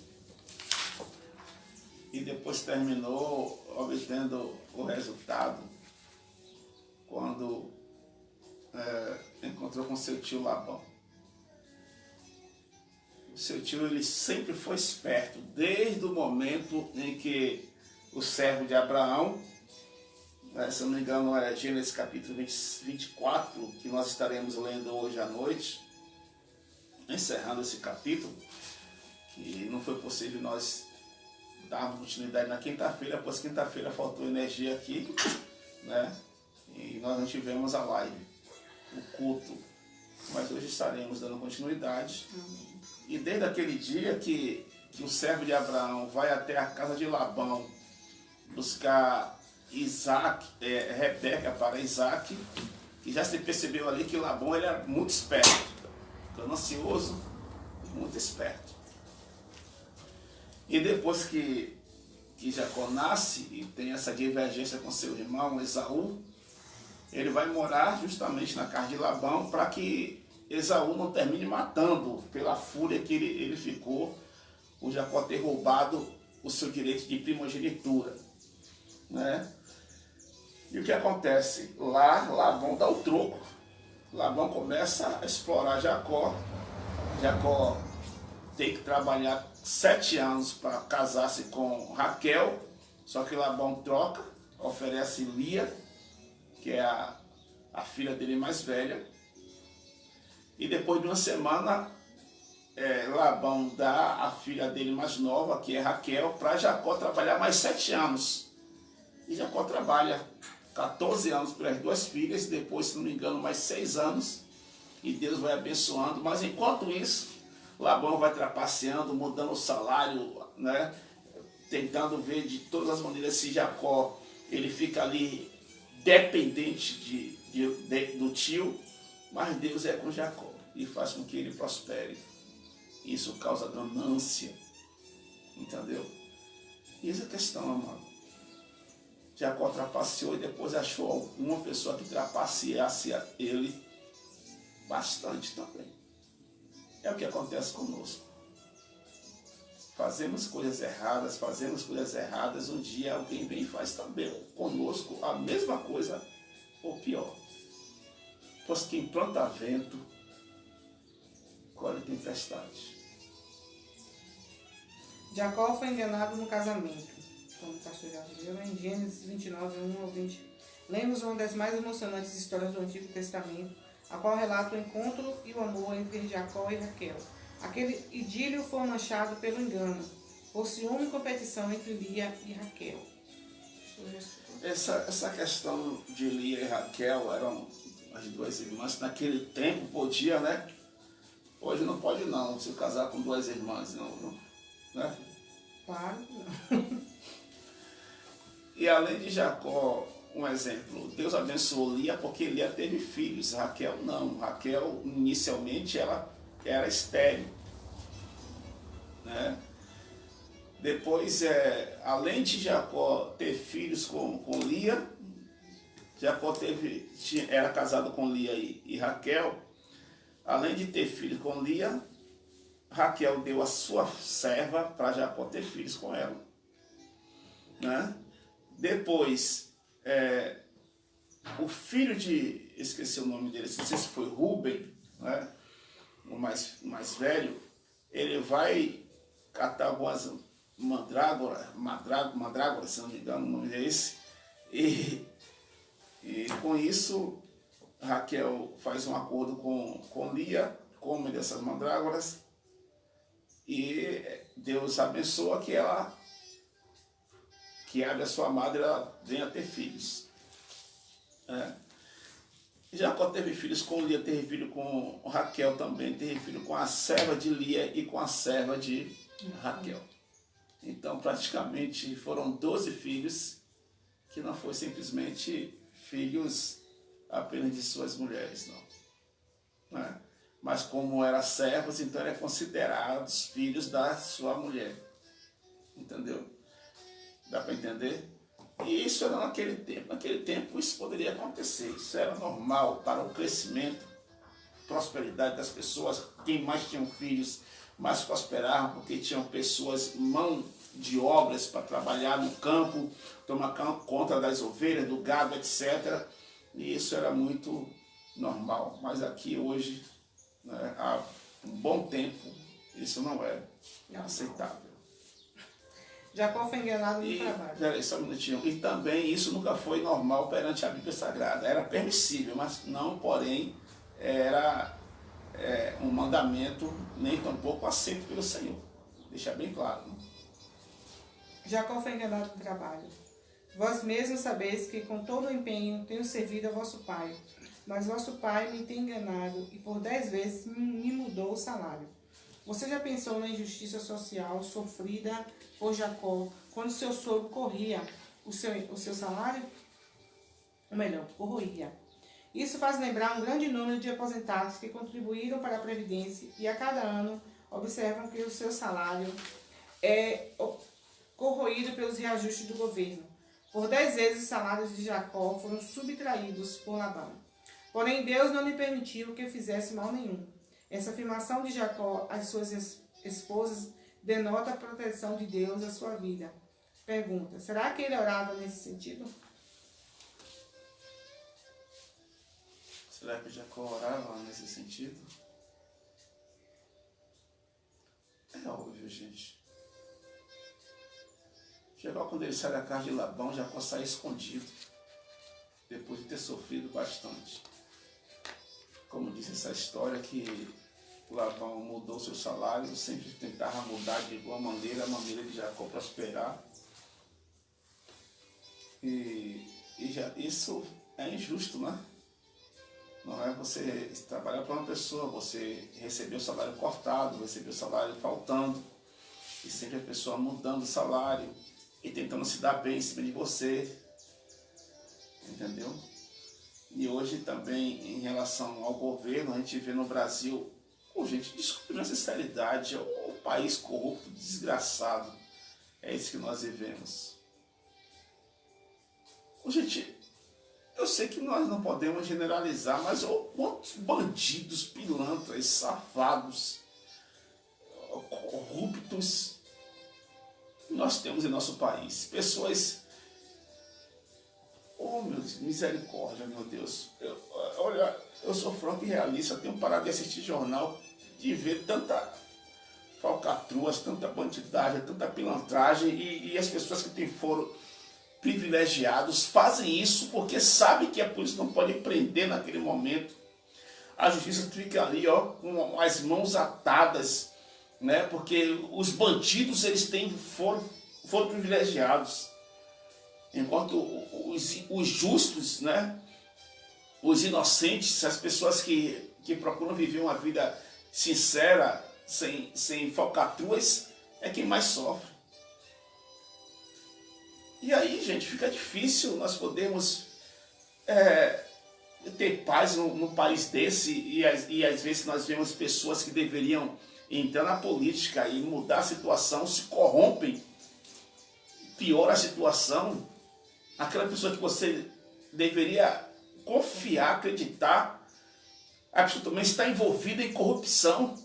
e depois terminou obtendo o resultado quando encontrou com seu tio Labão. O seu tio, ele sempre foi esperto, desde o momento em que o servo de Abraão, se eu não me engano é Gênesis capítulo 24, que nós estaremos lendo hoje à noite, encerrando esse capítulo, que não foi possível nós darmos continuidade na quinta-feira, pois quinta-feira faltou energia aqui, né? E nós não tivemos a live, o culto, mas hoje estaremos dando continuidade. E desde aquele dia que o servo de Abraão vai até a casa de Labão buscar Rebeca para Isaac, e já se percebeu ali que Labão ele era muito esperto, ganancioso, muito esperto. E depois que Jacó nasce e tem essa divergência com seu irmão Esaú, ele vai morar justamente na casa de Labão para que Esaú não termine matando pela fúria que ele ficou por Jacó ter roubado o seu direito de primogenitura, né? E o que acontece? Lá Labão dá o troco. Labão começa a explorar Jacó. Jacó tem que trabalhar 7 anos para casar-se com Raquel, só que Labão troca, oferece Lia, que é a filha dele mais velha, e depois de uma semana Labão dá a filha dele mais nova, que é Raquel, para Jacó trabalhar mais 7 anos. E Jacó trabalha 14 anos pelas 2 filhas, depois, se não me engano, mais 6 anos, e Deus vai abençoando. Mas enquanto isso, Labão vai trapaceando, mudando o salário, né? Tentando ver de todas as maneiras se Jacó ele fica ali dependente do tio, mas Deus é com Jacó e faz com que ele prospere. Isso causa ganância, entendeu? E essa é a questão, amado. Jacó trapaceou e depois achou alguma pessoa que trapaceasse ele bastante também. É o que acontece conosco. Fazemos coisas erradas, um dia alguém vem e faz também conosco a mesma coisa ou pior. Pois quem planta vento, colhe tempestade. Jacó foi enganado no casamento, como o pastor já viu, em Gênesis 29, 1 ao 20. Lemos uma das mais emocionantes histórias do Antigo Testamento, a qual relata o encontro e o amor entre Jacó e Raquel. Aquele idílio foi manchado pelo engano, por ciúme e competição entre Lia e Raquel. Essa questão de Lia e Raquel eram as 2 irmãs. Naquele tempo podia, né? Hoje não pode não, se casar com 2 irmãs, não, né? Claro que não. E além de Jacó, um exemplo, Deus abençoou Lia porque Lia teve filhos, Raquel não. Raquel inicialmente ela era estéril, né? Depois, além de Jacó ter filhos com Lia, Jacó era casado com Lia e Raquel. Além de ter filhos com Lia, Raquel deu a sua serva para Jacó ter filhos com ela, né? Depois, o filho esqueci o nome dele, não sei se foi Rúben, né? O mais velho, ele vai catar algumas mandrágoras, se não me engano, o nome é esse, e com isso Raquel faz um acordo com Lia, come dessas mandrágoras, e Deus abençoa que abre a sua madre, ela venha ter filhos. Jacó teve filhos com Lia, teve filho com Raquel também, teve filho com a serva de Lia e com a serva de Raquel. Então, praticamente, foram 12 filhos, que não foi simplesmente filhos apenas de suas mulheres, não. Né? Mas como eram servos, então eram considerados filhos da sua mulher. Entendeu? Dá para entender? E isso era naquele tempo. Naquele tempo isso poderia acontecer. Isso era normal para o crescimento, prosperidade das pessoas. Quem mais tinham filhos, mais prosperavam, porque tinham pessoas, de obras para trabalhar no campo, tomar conta das ovelhas, do gado, etc. E isso era muito normal. Mas aqui hoje, né, há um bom tempo, isso não é aceitável. Jacó foi enganado no trabalho. Peraí, só um minutinho. E também isso nunca foi normal perante a Bíblia Sagrada. Era permissível, mas não, porém, era um mandamento nem tampouco aceito pelo Senhor. Deixa bem claro. Né? Jacó foi enganado no trabalho. Vós mesmos sabeis que com todo o empenho tenho servido a vosso pai. Mas vosso pai me tem enganado e por 10 vezes me mudou o salário. Você já pensou na injustiça social sofrida por Jacó quando seu sogro corria o seu salário? Ou melhor, corroía. Isso faz lembrar um grande número de aposentados que contribuíram para a Previdência e a cada ano observam que o seu salário é corroído pelos reajustes do governo. Por 10 vezes os salários de Jacó foram subtraídos por Labão. Porém, Deus não lhe permitiu que fizesse mal nenhum. Essa afirmação de Jacó às suas esposas denota a proteção de Deus à sua vida. Pergunta, será que ele orava nesse sentido? Será que Jacó orava nesse sentido? É óbvio, gente. Jacó, quando ele sai da casa de Labão, Jacó sai escondido, depois de ter sofrido bastante. Como disse essa história, que Labão mudou seu salário, sempre tentava mudar de alguma maneira a maneira de Jacó prosperar. Isso é injusto, né? Não é você trabalhar para uma pessoa, você receber o salário cortado, receber o salário faltando, e sempre a pessoa mudando o salário e tentando se dar bem em cima de você, entendeu? E hoje também, em relação ao governo, a gente vê no Brasil, gente, desculpe a sinceridade, é um país corrupto, desgraçado, é isso que nós vivemos. Gente, eu sei que nós não podemos generalizar, mas quantos bandidos, pilantras, safados, corruptos nós temos em nosso país. Pessoas... Oh, meu Deus, misericórdia, meu Deus. Olha, eu sou franco e realista, eu tenho parado de assistir jornal, de ver tanta falcatruas, tanta bandidagem, tanta pilantragem, e as pessoas que foram privilegiados fazem isso porque sabem que a polícia não pode prender naquele momento. A justiça fica ali, ó, com as mãos atadas, né? Porque os bandidos eles foram privilegiados, enquanto os justos, né? Os inocentes, as pessoas que procuram viver uma vida sincera, sem falcatruas, é quem mais sofre. E aí, gente, fica difícil nós podermos ter paz num país desse, e às vezes nós vemos pessoas que deveriam entrar na política e mudar a situação, se corrompem, piora a situação. Aquela pessoa que você deveria confiar, acreditar, a pessoa também está envolvida em corrupção.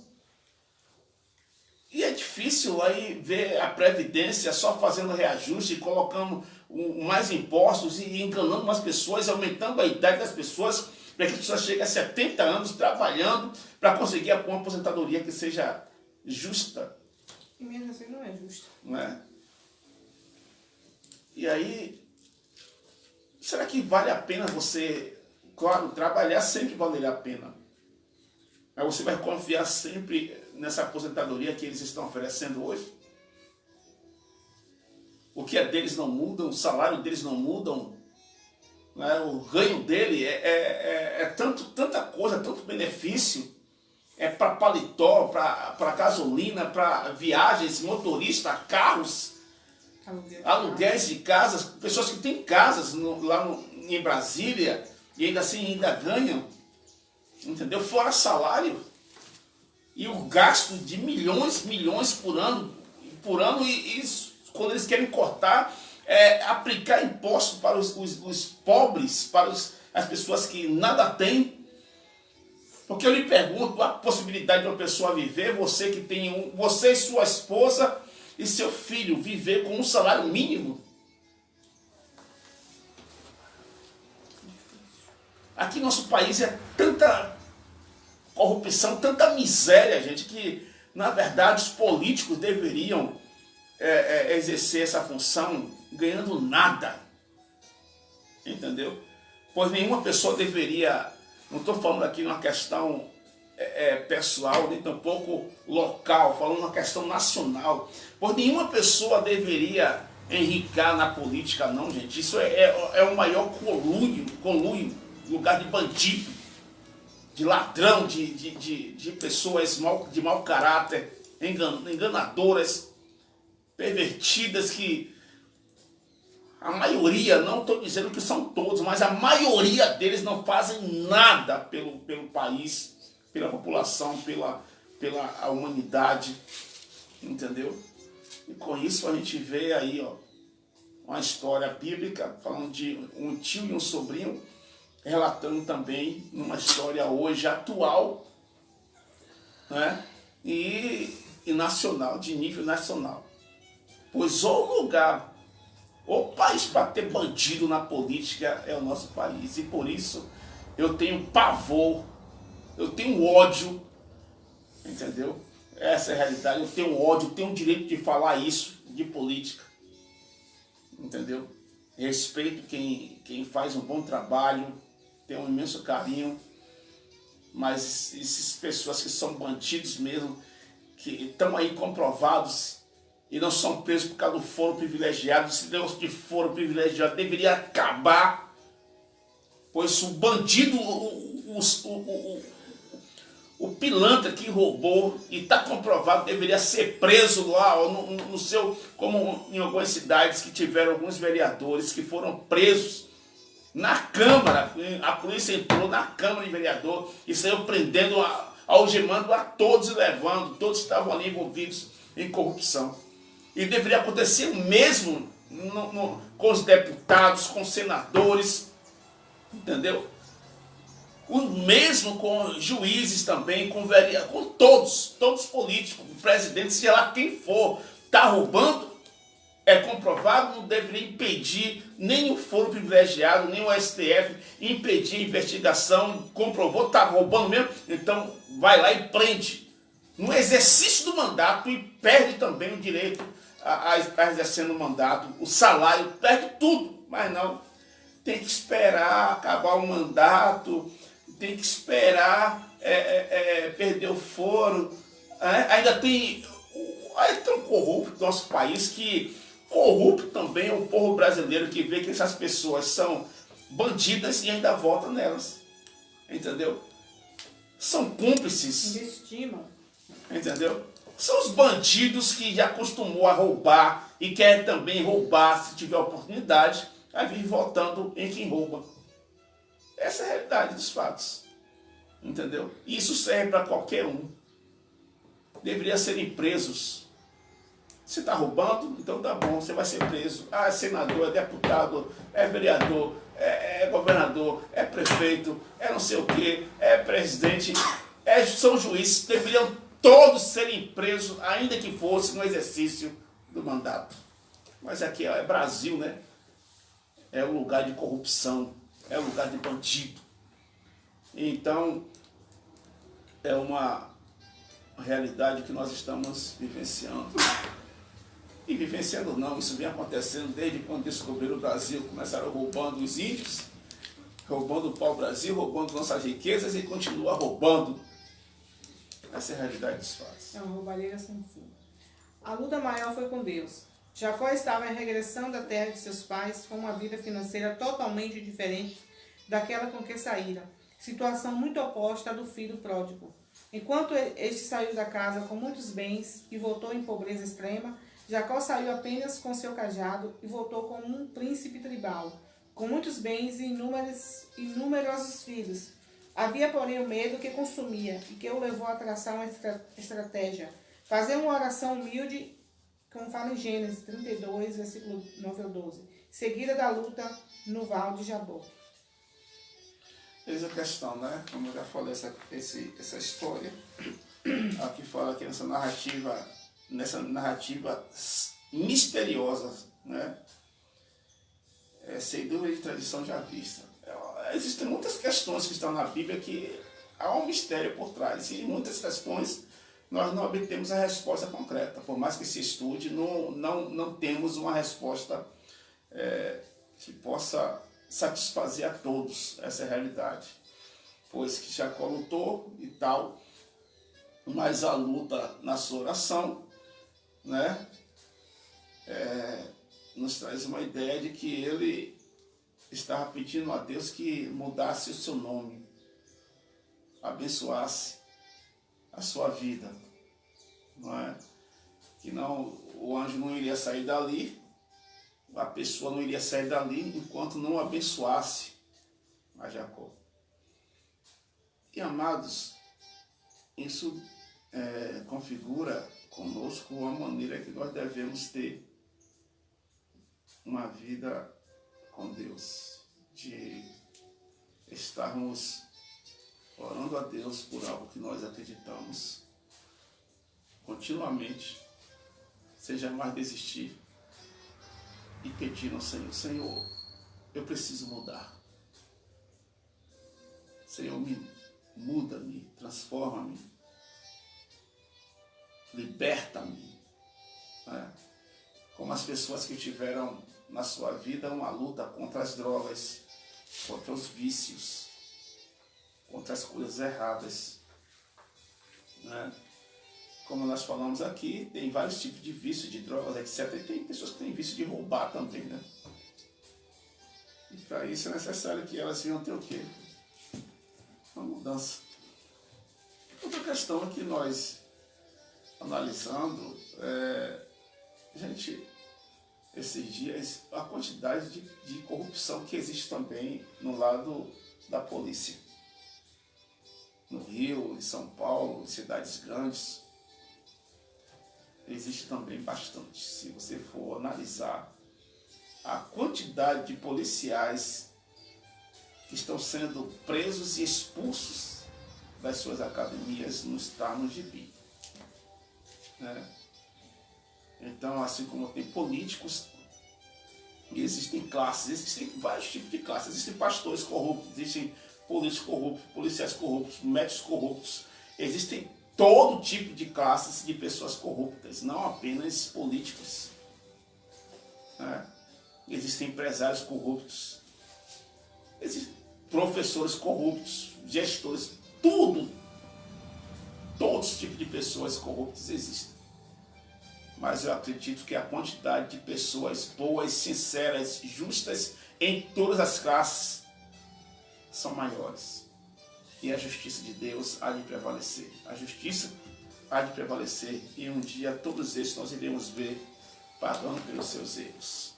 E é difícil aí ver a Previdência só fazendo reajuste, colocando mais impostos e enganando umas pessoas, aumentando a idade das pessoas, para que as pessoas cheguem a 70 anos trabalhando para conseguir uma aposentadoria que seja justa. E mesmo assim não é justo. Não é? E aí, será que vale a pena você... Claro, trabalhar sempre valerá a pena. Mas você vai confiar sempre nessa aposentadoria que eles estão oferecendo hoje? O que é deles não muda, o salário deles não muda, né? O ganho dele tanta coisa, tanto benefício. É para paletó, para gasolina, para viagens, motorista, carros, aluguéis de casas, pessoas que têm casas em Brasília e ainda assim ainda ganham, entendeu? Fora salário. E o gasto de milhões por ano e quando eles querem cortar, aplicar impostos para os pobres, para as pessoas que nada têm. Porque eu lhe pergunto, a possibilidade de uma pessoa viver, você que tem você e sua esposa, e seu filho viver com um salário mínimo? Aqui no nosso país é tanta corrupção, tanta miséria, gente, que na verdade os políticos deveriam exercer essa função ganhando nada. Entendeu? Pois nenhuma pessoa deveria, não estou falando aqui uma questão pessoal, nem tampouco local, falando uma questão nacional, pois nenhuma pessoa deveria enricar na política, não, gente. Isso é o maior conluio, lugar de bandido, de ladrão, de pessoas de mau caráter, enganadoras, pervertidas, que a maioria, não estou dizendo que são todos, mas a maioria deles não fazem nada pelo país, pela população, pela humanidade, entendeu? E com isso a gente vê aí, ó, uma história bíblica falando de um tio e um sobrinho, relatando também uma história hoje atual, né? E nacional, de nível nacional. Pois o país para ter bandido na política é o nosso país. E por isso eu tenho pavor, eu tenho ódio, entendeu? Essa é a realidade. Eu tenho ódio, eu tenho o direito de falar isso, de política, entendeu? Respeito quem faz um bom trabalho, tenho um imenso carinho, mas essas pessoas que são bandidos mesmo, que estão aí comprovados e não são presos por causa do foro privilegiado, esse negócio de foro privilegiado deveria acabar, pois o bandido, o pilantra que roubou e está comprovado deveria ser preso lá no seu, como em algumas cidades que tiveram alguns vereadores que foram presos na Câmara. A polícia entrou na Câmara de Vereador e saiu prendendo, algemando a todos e levando, todos estavam ali envolvidos em corrupção. E deveria acontecer o mesmo com os deputados, com os senadores, entendeu? O mesmo com juízes também, com todos políticos, presidentes, seja lá quem for, está roubando, é comprovado, não deveria impedir nem o foro privilegiado, nem o STF, impedir a investigação, comprovou, está roubando mesmo, então vai lá e prende. No exercício do mandato e perde também o direito a estar exercendo o mandato, o salário, perde tudo, mas não, tem que esperar acabar o mandato, tem que esperar perder o foro, ainda tem tão corrupto no nosso país que corrupto também é o povo brasileiro que vê que essas pessoas são bandidas e ainda vota nelas, entendeu? São cúmplices. Investimam. Entendeu? São os bandidos que já acostumou a roubar e quer também roubar, se tiver oportunidade, a vir votando em quem rouba. Essa é a realidade dos fatos. Entendeu? E isso serve para qualquer um. Deveriam serem presos. Você está roubando? Então tá bom, você vai ser preso. É senador, é deputado, é vereador, é governador, é prefeito, é não sei o quê, é presidente, são juízes, deveriam todos serem presos, ainda que fosse no exercício do mandato. Mas aqui é Brasil, né? É um lugar de corrupção, é um lugar de bandido. Então, é uma realidade que nós estamos vivenciando. E vivenciando não, isso vem acontecendo desde quando descobriram o Brasil, começaram roubando os índios, roubando o pau-brasil, roubando nossas riquezas e continua roubando. Essa é a realidade dos fatos. É uma roubalheira sem fim. A luta maior foi com Deus. Jacó estava em regressão da terra de seus pais com uma vida financeira totalmente diferente daquela com que saíra. Situação muito oposta à do filho pródigo. Enquanto este saiu da casa com muitos bens e voltou em pobreza extrema, Jacó saiu apenas com seu cajado e voltou como um príncipe tribal, com muitos bens e numerosos filhos. Havia, porém, o medo que consumia e que o levou a traçar uma estratégia. Fazer uma oração humilde, como fala em Gênesis 32, versículo 9 ao 12, seguida da luta no Val de Jaboque. Eis a questão, né? Como eu já falei, essa história, aqui fala que nessa narrativa nessa narrativa misteriosa, né? Sem dúvida de tradição já vista. Existem muitas questões que estão na Bíblia que há um mistério por trás, e muitas questões nós não obtemos a resposta concreta. Por mais que se estude, não temos uma resposta que possa satisfazer a todos. Essa é a realidade. Pois que Jacó lutou e tal, mas a luta na sua oração, né, nos traz uma ideia de que ele estava pedindo a Deus que mudasse o seu nome, abençoasse a sua vida, não é? Que o anjo não iria sair dali, a pessoa não iria sair dali enquanto não abençoasse a Jacó. E amados, isso configura conosco uma maneira que nós devemos ter uma vida com Deus, de estarmos orando a Deus por algo que nós acreditamos continuamente, sem jamais desistir, e pedir ao Senhor: Senhor, eu preciso mudar. Senhor, muda-me, transforma-me, liberta-me. Né? Como as pessoas que tiveram na sua vida uma luta contra as drogas, contra os vícios, contra as coisas erradas. Né? Como nós falamos aqui, tem vários tipos de vício, de drogas, etc. E tem pessoas que têm vício de roubar também, né? E para isso é necessário que elas venham ter o quê? Uma mudança. Outra questão é que nós, analisando, gente, esses dias, a quantidade de corrupção que existe também no lado da polícia. No Rio, em São Paulo, em cidades grandes, existe também bastante. Se você for analisar a quantidade de policiais que estão sendo presos e expulsos das suas academias, não está no gibi. Né? Então, assim como tem políticos, existem classes, existem vários tipos de classes. Existem pastores corruptos, existem políticos corruptos, policiais corruptos, médicos corruptos. Existem todo tipo de classes de pessoas corruptas, não apenas políticos. Né? Existem empresários corruptos, existem professores corruptos, gestores, tudo. Todos os tipos de pessoas corruptas existem. Mas eu acredito que a quantidade de pessoas boas, sinceras, justas, em todas as classes, são maiores. E a justiça de Deus há de prevalecer. A justiça há de prevalecer. E um dia todos esses nós iremos ver pagando pelos seus erros.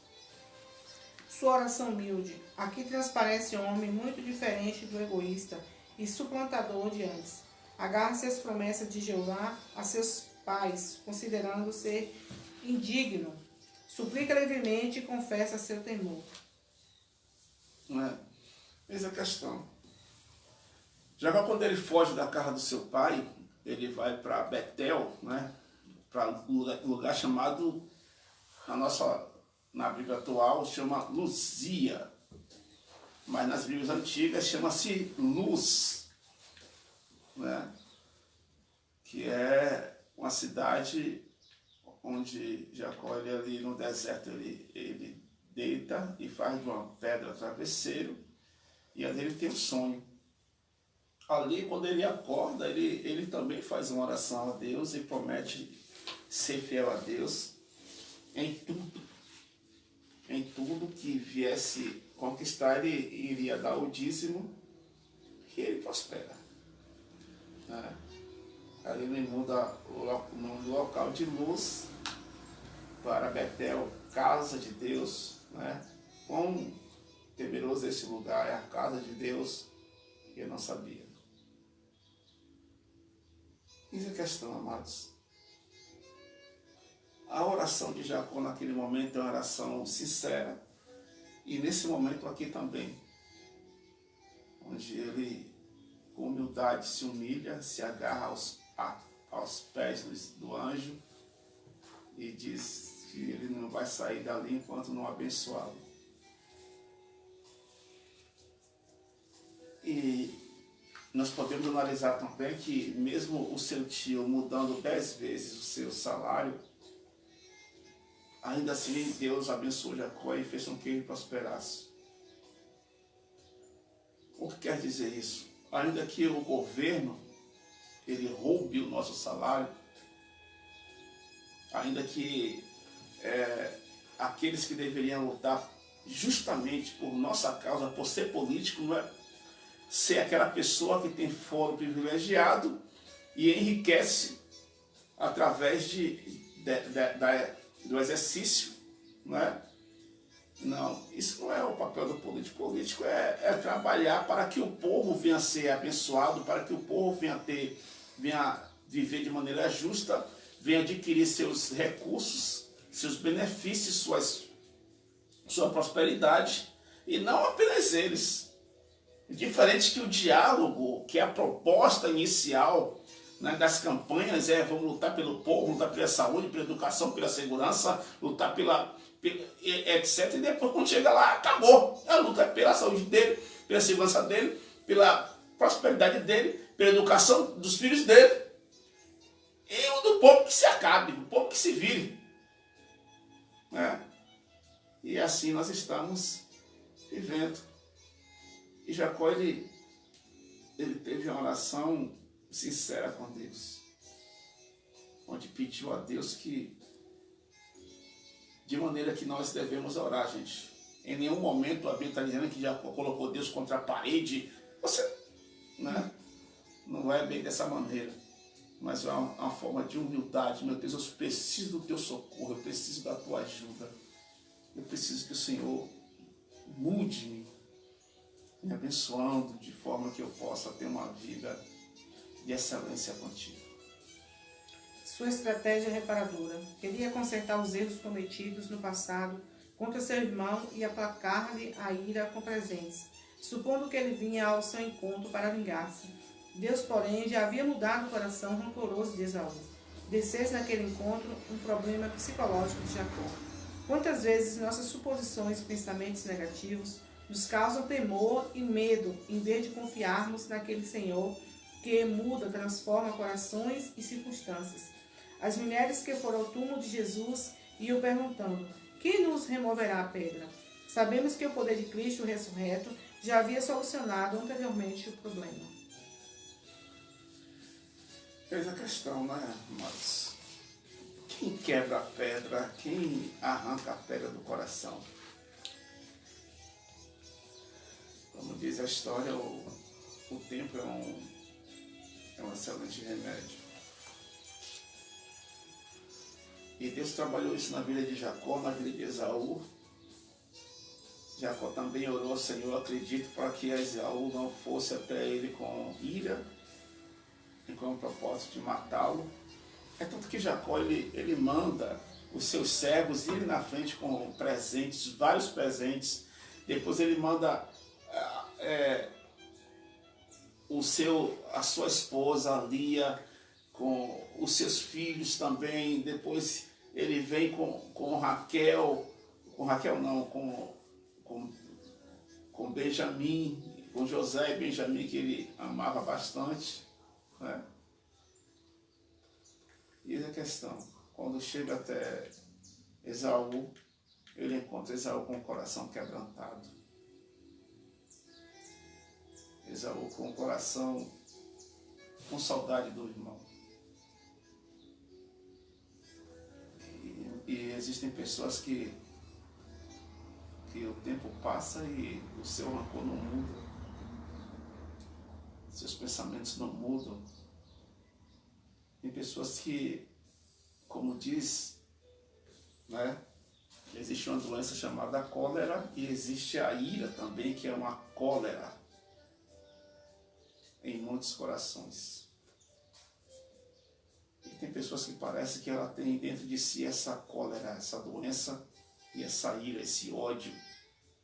Sua oração humilde. Aqui transparece um homem muito diferente do egoísta e suplantador de antes. Agarra-se às promessas de Jeová a seus pais, considerando ser indigno. Suplica livremente e confessa seu temor. Eis a questão. Jacó, quando ele foge da casa do seu pai, ele vai para Betel, né? Para um lugar chamado, na Bíblia atual, chama Luzia. Mas nas Bíblias antigas chama-se Luz. Né? Que é uma cidade onde Jacó, ele ali no deserto, ele deita e faz de uma pedra travesseiro, e ali ele tem um sonho. Ali, quando ele acorda, ele também faz uma oração a Deus e promete ser fiel a Deus em tudo. Em tudo que viesse conquistar, ele iria dar o dízimo e ele prospera. Né? Ali ele muda o nome do local de Luz para Betel, casa de Deus. Né? Quão temeroso esse lugar, é a casa de Deus, eu não sabia. Eis a questão, amados. A oração de Jacó naquele momento é uma oração sincera, e nesse momento aqui também, onde ele com humildade se humilha, se agarra aos pés do anjo e diz que ele não vai sair dali enquanto não abençoá-lo. E nós podemos analisar também que mesmo o seu tio mudando 10 vezes o seu salário, ainda assim Deus abençoou Jacó e fez com que ele prosperasse. O que quer dizer isso? Ainda que o governo ele roube o nosso salário, ainda que aqueles que deveriam lutar justamente por nossa causa, por ser político, não é ser aquela pessoa que tem foro privilegiado e enriquece através do exercício, não é? Não, isso não é o papel do político. O político é trabalhar para que o povo venha a ser abençoado, para que o povo venha viver de maneira justa, venha adquirir seus recursos, seus benefícios, sua prosperidade, e não apenas eles. Diferente que o diálogo, que é a proposta inicial, né, das campanhas, vamos lutar pelo povo, lutar pela saúde, pela educação, pela segurança, lutar pela etc. E depois, quando chega lá, acabou. A luta é pela saúde dele, pela segurança dele, pela prosperidade dele, pela educação dos filhos dele. E o do povo que se acabe, do povo que se vire. Né? E assim nós estamos vivendo. E Jacó, ele teve uma oração sincera com Deus, onde pediu a Deus que, de maneira que nós devemos orar, gente. Em nenhum momento a Bíblia está dizendo que Jacó colocou Deus contra a parede. Você, né? Não é bem dessa maneira, mas é uma forma de humildade. Meu Deus, eu preciso do teu socorro, eu preciso da tua ajuda. Eu preciso que o Senhor mude-me, me abençoando de forma que eu possa ter uma vida de excelência contigo. Sua estratégia reparadora. Queria consertar os erros cometidos no passado contra seu irmão e aplacar-lhe a ira com presentes, supondo que ele vinha ao seu encontro para vingar-se. Deus, porém, já havia mudado o coração rancoroso de Esaú. Descesse naquele encontro um problema psicológico de Jacó. Quantas vezes nossas suposições e pensamentos negativos nos causam temor e medo, em vez de confiarmos naquele Senhor que muda, transforma corações e circunstâncias. As mulheres que foram ao túmulo de Jesus iam perguntando: quem nos removerá a pedra? Sabemos que o poder de Cristo ressurreto já havia solucionado anteriormente o problema. Eis a questão, né? Mas quem quebra a pedra, quem arranca a pedra do coração? Como diz a história, o tempo é um excelente remédio. E Deus trabalhou isso na vida de Jacó, na vida de Esaú. Jacó também orou ao Senhor, acredito, para que Esaú não fosse até ele com ira e com o propósito de matá-lo. É tanto que Jacó ele manda os seus servos irem na frente com presentes, vários presentes. Depois ele manda a sua esposa Lia, com os seus filhos também. Depois ele vem com Benjamim, com José e Benjamim, que ele amava bastante, né? E essa é a questão. Quando chega até Esaú, ele encontra Esaú com o coração quebrantado. Esaú com o coração com saudade do irmão. E existem pessoas que o tempo passa e o seu rancor não muda, seus pensamentos não mudam. Tem pessoas que, como diz, né, existe uma doença chamada cólera e existe a ira também, que é uma cólera em muitos corações. E tem pessoas que parece que ela tem dentro de si essa cólera, essa doença e essa ira, esse ódio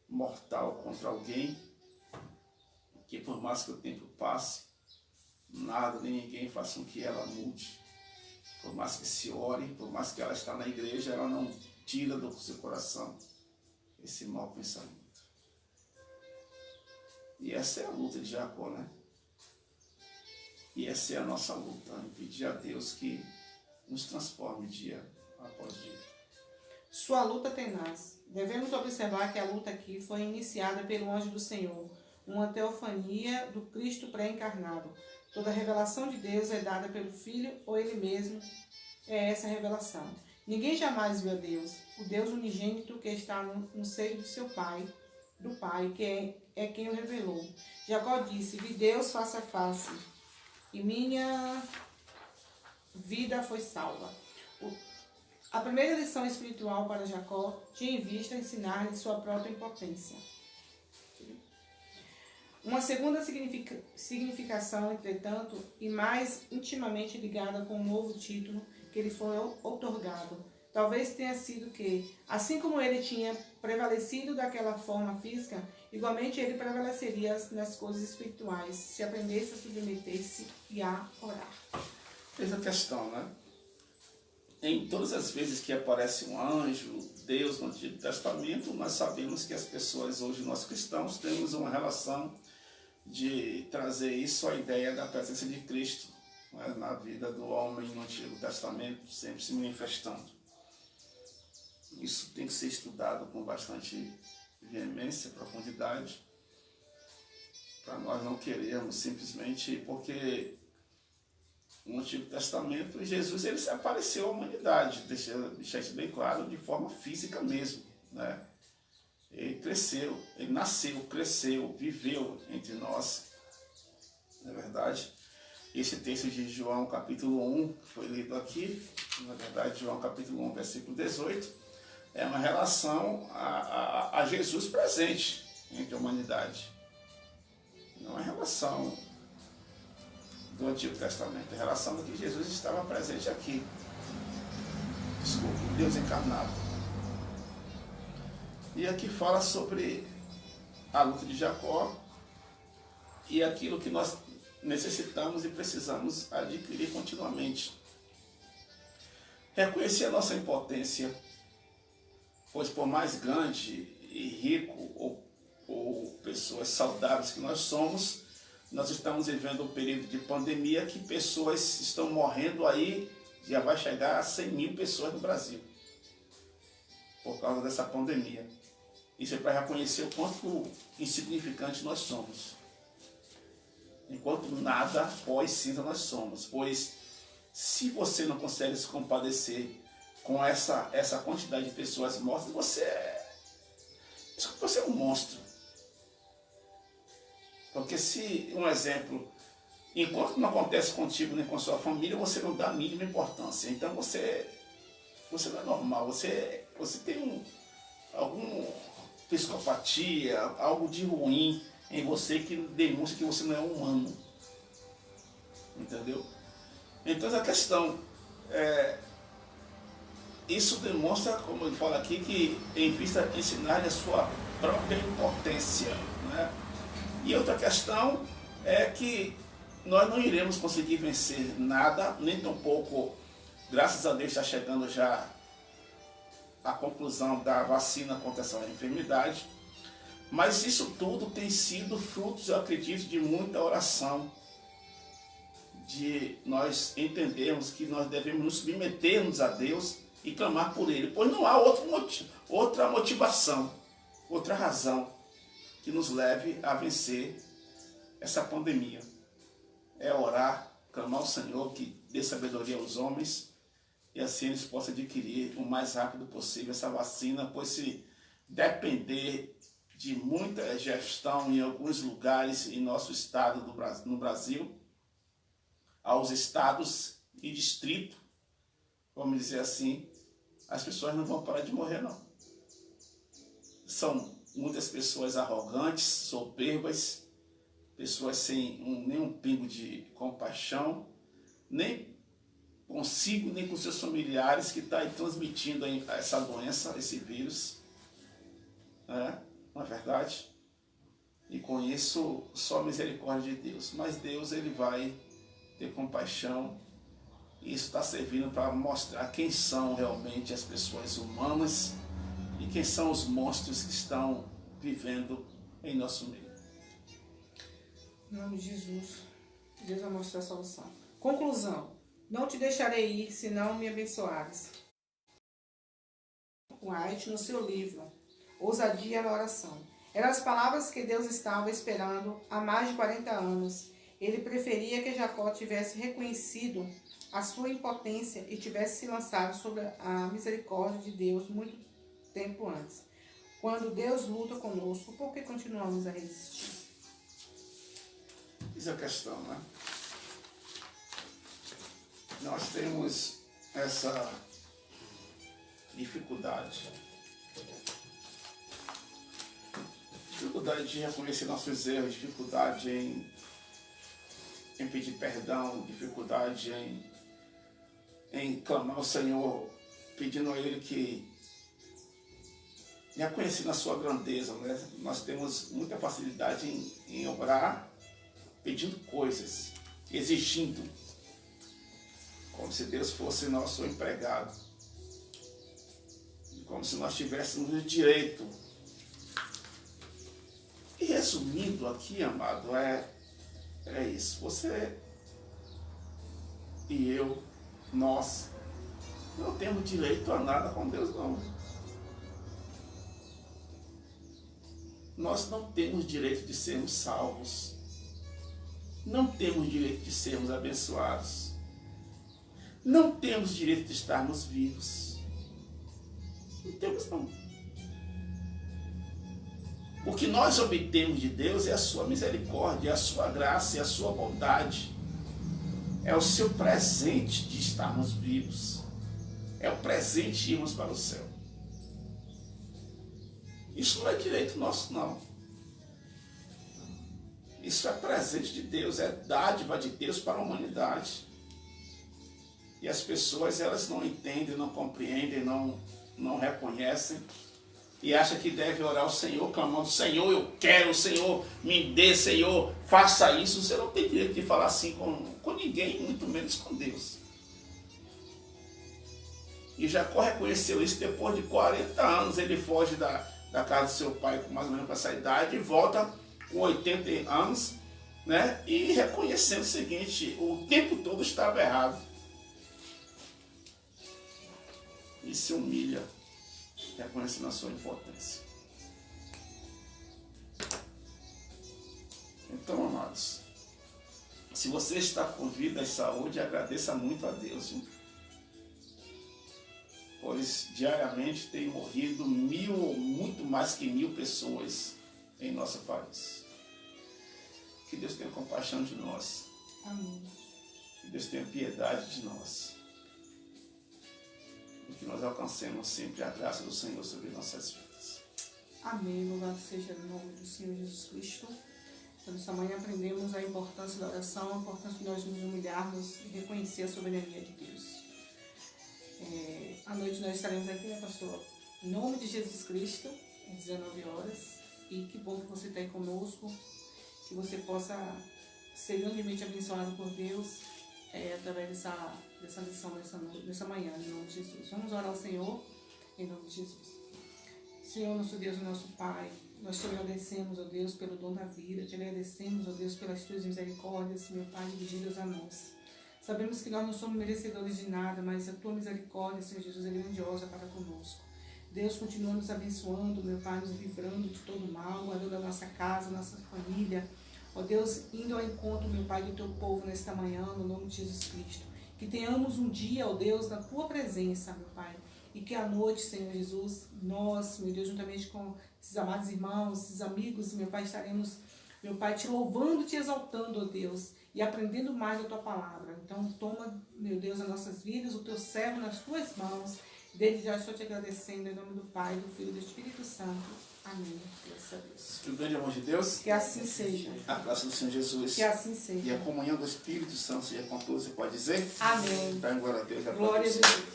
mortal contra alguém, que por mais que o tempo passe, nada nem ninguém faça com que ela mude. Por mais que se ore, por mais que ela está na igreja, ela não tira do seu coração esse mau pensamento. E essa é a luta de Jacó, né? E essa é a nossa luta, em pedir a Deus que nos transforme dia após dia. Sua luta tenaz. Devemos observar que a luta aqui foi iniciada pelo anjo do Senhor, uma teofania do Cristo pré-encarnado. Toda revelação de Deus é dada pelo Filho ou Ele mesmo é essa revelação. Ninguém jamais viu a Deus, o Deus unigênito que está no seio do seu Pai, do Pai, que é quem o revelou. Jacó disse: vi Deus face a face, e minha vida foi salva. A primeira lição espiritual para Jacó tinha em vista ensinar-lhe sua própria impotência. Uma segunda significação, entretanto, e mais intimamente ligada com o novo título que lhe foi outorgado, talvez tenha sido que, assim como ele tinha prevalecido daquela forma física, igualmente ele prevaleceria nas coisas espirituais, se aprendesse a submeter-se e a orar. Fez a questão, né? Em todas as vezes que aparece um anjo, Deus no Antigo Testamento, nós sabemos que as pessoas hoje, nós cristãos, temos uma relação de trazer isso à ideia da presença de Cristo, né, na vida do homem no Antigo Testamento, sempre se manifestando. Isso tem que ser estudado com bastante veemência, profundidade, para nós não querermos simplesmente, porque no Antigo Testamento Jesus ele se apareceu à humanidade, deixar isso bem claro, de forma física mesmo, né? Ele cresceu, ele nasceu, cresceu, viveu entre nós, não é verdade? Esse texto de João capítulo 1, que foi lido aqui, na verdade João capítulo 1, versículo 18, é uma relação a Jesus presente entre a humanidade. Não é uma relação do Antigo Testamento, é a relação de que Jesus estava presente aqui. Desculpe, Deus encarnado. E aqui fala sobre a luta de Jacó e aquilo que nós necessitamos e precisamos adquirir continuamente. Reconhecer a nossa impotência, pois por mais grande e rico ou pessoas saudáveis que nós somos, nós estamos vivendo um período de pandemia que pessoas estão morrendo aí, já vai chegar a 100 mil pessoas no Brasil, por causa dessa pandemia. Isso é para reconhecer o quanto insignificante nós somos. Enquanto nada, pó e cinza nós somos. Pois se você não consegue se compadecer com essa quantidade de pessoas mortas, você é um monstro. Porque se, um exemplo, enquanto não acontece contigo nem com sua família, você não dá a mínima importância. Então você não é normal, você tem alguma psicopatia, algo de ruim em você que demonstra que você não é humano. Entendeu? Então a questão isso demonstra, como ele fala aqui, que em vista de ensinar a sua própria impotência, né? E outra questão é que nós não iremos conseguir vencer nada, nem tampouco, graças a Deus está chegando já a conclusão da vacina contra essa enfermidade, mas isso tudo tem sido frutos, eu acredito, de muita oração, de nós entendermos que nós devemos nos submetermos a Deus e clamar por Ele, pois não há outra motivação, outra razão que nos leve a vencer essa pandemia. É orar, clamar ao Senhor que dê sabedoria aos homens e assim eles possam adquirir o mais rápido possível essa vacina, pois se depender de muita gestão em alguns lugares em nosso estado no Brasil, aos estados e distrito, vamos dizer assim, as pessoas não vão parar de morrer, não. São muitas pessoas arrogantes, soberbas, pessoas sem nenhum pingo de compaixão, nem consigo, nem com seus familiares que estão transmitindo essa doença, esse vírus, não é verdade? E com isso, só a misericórdia de Deus. Mas Deus, Ele vai ter compaixão Isso está servindo para mostrar quem são realmente as pessoas humanas e quem são os monstros que estão vivendo em nosso meio. Em nome de Jesus, Deus vai mostrar a solução. Conclusão. Não te deixarei ir, se não me abençoares. White, no seu livro, Ousadia na Oração. Eram as palavras que Deus estava esperando há mais de 40 anos. Ele preferia que Jacó tivesse reconhecido a sua impotência e tivesse se lançado sobre a misericórdia de Deus muito tempo antes. Quando Deus luta conosco, por que continuamos a resistir? Isso é a questão, né? Nós temos essa dificuldade de reconhecer nossos erros, dificuldade em pedir perdão, dificuldade em clamar ao Senhor, pedindo a Ele que reconhecendo a sua grandeza, né? Nós temos muita facilidade em orar pedindo coisas, exigindo, como se Deus fosse nosso empregado, como se nós tivéssemos o direito. E resumindo aqui, amado, é isso. Você e eu, nós, não temos direito a nada com Deus, não. Nós não temos direito de sermos salvos. Não temos direito de sermos abençoados. Não temos direito de estarmos vivos. Não temos, não. O que nós obtemos de Deus é a sua misericórdia, é a sua graça, é a sua bondade. É o seu presente de estarmos vivos. É o presente de irmos para o céu. Isso não é direito nosso, não. Isso é presente de Deus, é dádiva de Deus para a humanidade. E as pessoas, elas não entendem, não compreendem, não reconhecem. E acham que deve orar ao Senhor, clamando: Senhor, eu quero, Senhor, me dê, Senhor, faça isso. Você não tem direito de falar assim com ninguém, muito menos com Deus. E Jacó reconheceu isso depois de 40 anos. Ele foge da casa do seu pai com mais ou menos essa idade e volta com 80 anos, né? E reconhecendo o seguinte: o tempo todo estava errado. E se humilha, reconhecendo a sua impotência. Então, amados, se você está com vida e saúde, agradeça muito a Deus, viu? Pois diariamente tem morrido 1000 ou muito mais que 1000 pessoas em nosso país. Que Deus tenha compaixão de nós. Amém. Que Deus tenha piedade de nós. E que nós alcancemos sempre a graça do Senhor sobre nossas vidas. Amém. Louvado seja o nome do Senhor Jesus Cristo. Nessa manhã aprendemos a importância da oração, a importância de nós nos humilharmos e reconhecer a soberania de Deus. À noite nós estaremos aqui, né, pastor? Em nome de Jesus Cristo, às 19 horas. E que bom que você está aí conosco, que você possa ser grandemente abençoado por Deus através dessa lição nessa manhã, em nome de Jesus. Vamos orar ao Senhor, em nome de Jesus. Senhor, nosso Deus e nosso Pai, nós te agradecemos, ó Deus, pelo dom da vida, te agradecemos, ó Deus, pelas tuas misericórdias, meu Pai, dirigidas a nós. Sabemos que nós não somos merecedores de nada, mas a tua misericórdia, Senhor Jesus, é grandiosa para conosco. Deus, continua nos abençoando, meu Pai, nos livrando de todo mal, guardando a nossa casa, a nossa família. Ó Deus, indo ao encontro, meu Pai, do teu povo nesta manhã, no nome de Jesus Cristo. Que tenhamos um dia, ó Deus, na tua presença, meu Pai. E que à noite, Senhor Jesus, nós, meu Deus, juntamente com esses amados irmãos, esses amigos, meu Pai, estaremos, meu Pai, te louvando, te exaltando, ó Deus, e aprendendo mais da tua palavra. Então, toma, meu Deus, as nossas vidas, o teu servo nas tuas mãos. Desde já estou te agradecendo, em nome do Pai, do Filho e do Espírito Santo. Amém. Graças a Deus. Que o grande amor de Deus, Que assim seja. a graça do Senhor Jesus Que assim seja. e a comunhão do Espírito Santo seja com todos. Você pode dizer? Amém. Dá glória a Deus. Glória a Deus. Jesus.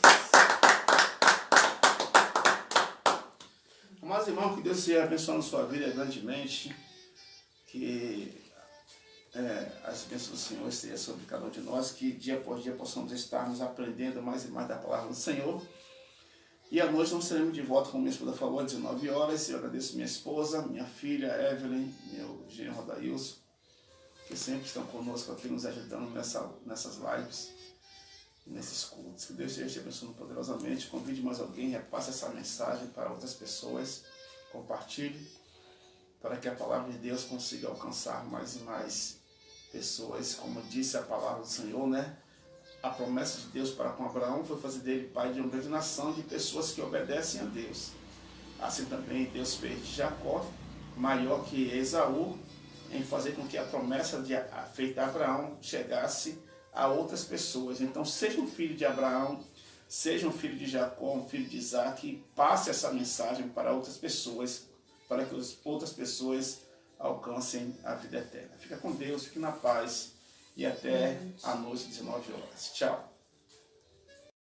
Amados irmãos, que Deus seja abençoando sua vida grandemente. Que as bênçãos do Senhor estejam sobre cada um de nós, que dia após dia possamos estarmos aprendendo mais e mais da palavra do Senhor. E à noite nós seremos de volta, como minha esposa falou, às 19 horas. Eu agradeço minha esposa, minha filha Evelyn, meu genro Rodailson, que sempre estão conosco aqui, nos ajudando nessas lives, nesses cultos. Que Deus esteja te abençoando poderosamente. Convide mais alguém, repasse essa mensagem para outras pessoas, compartilhe, para que a palavra de Deus consiga alcançar mais e mais pessoas. Como disse a palavra do Senhor, né? A promessa de Deus para com Abraão foi fazer dele pai de uma grande nação de pessoas que obedecem a Deus. Assim também Deus fez de Jacó, maior que Esaú, em fazer com que a promessa feita a Abraão chegasse a outras pessoas. Então seja um filho de Abraão, seja um filho de Jacó, um filho de Isaac, e passe essa mensagem para outras pessoas, para que outras pessoas alcancem a vida eterna. Fica com Deus, fique na paz. E até a noite, 19 horas. Tchau.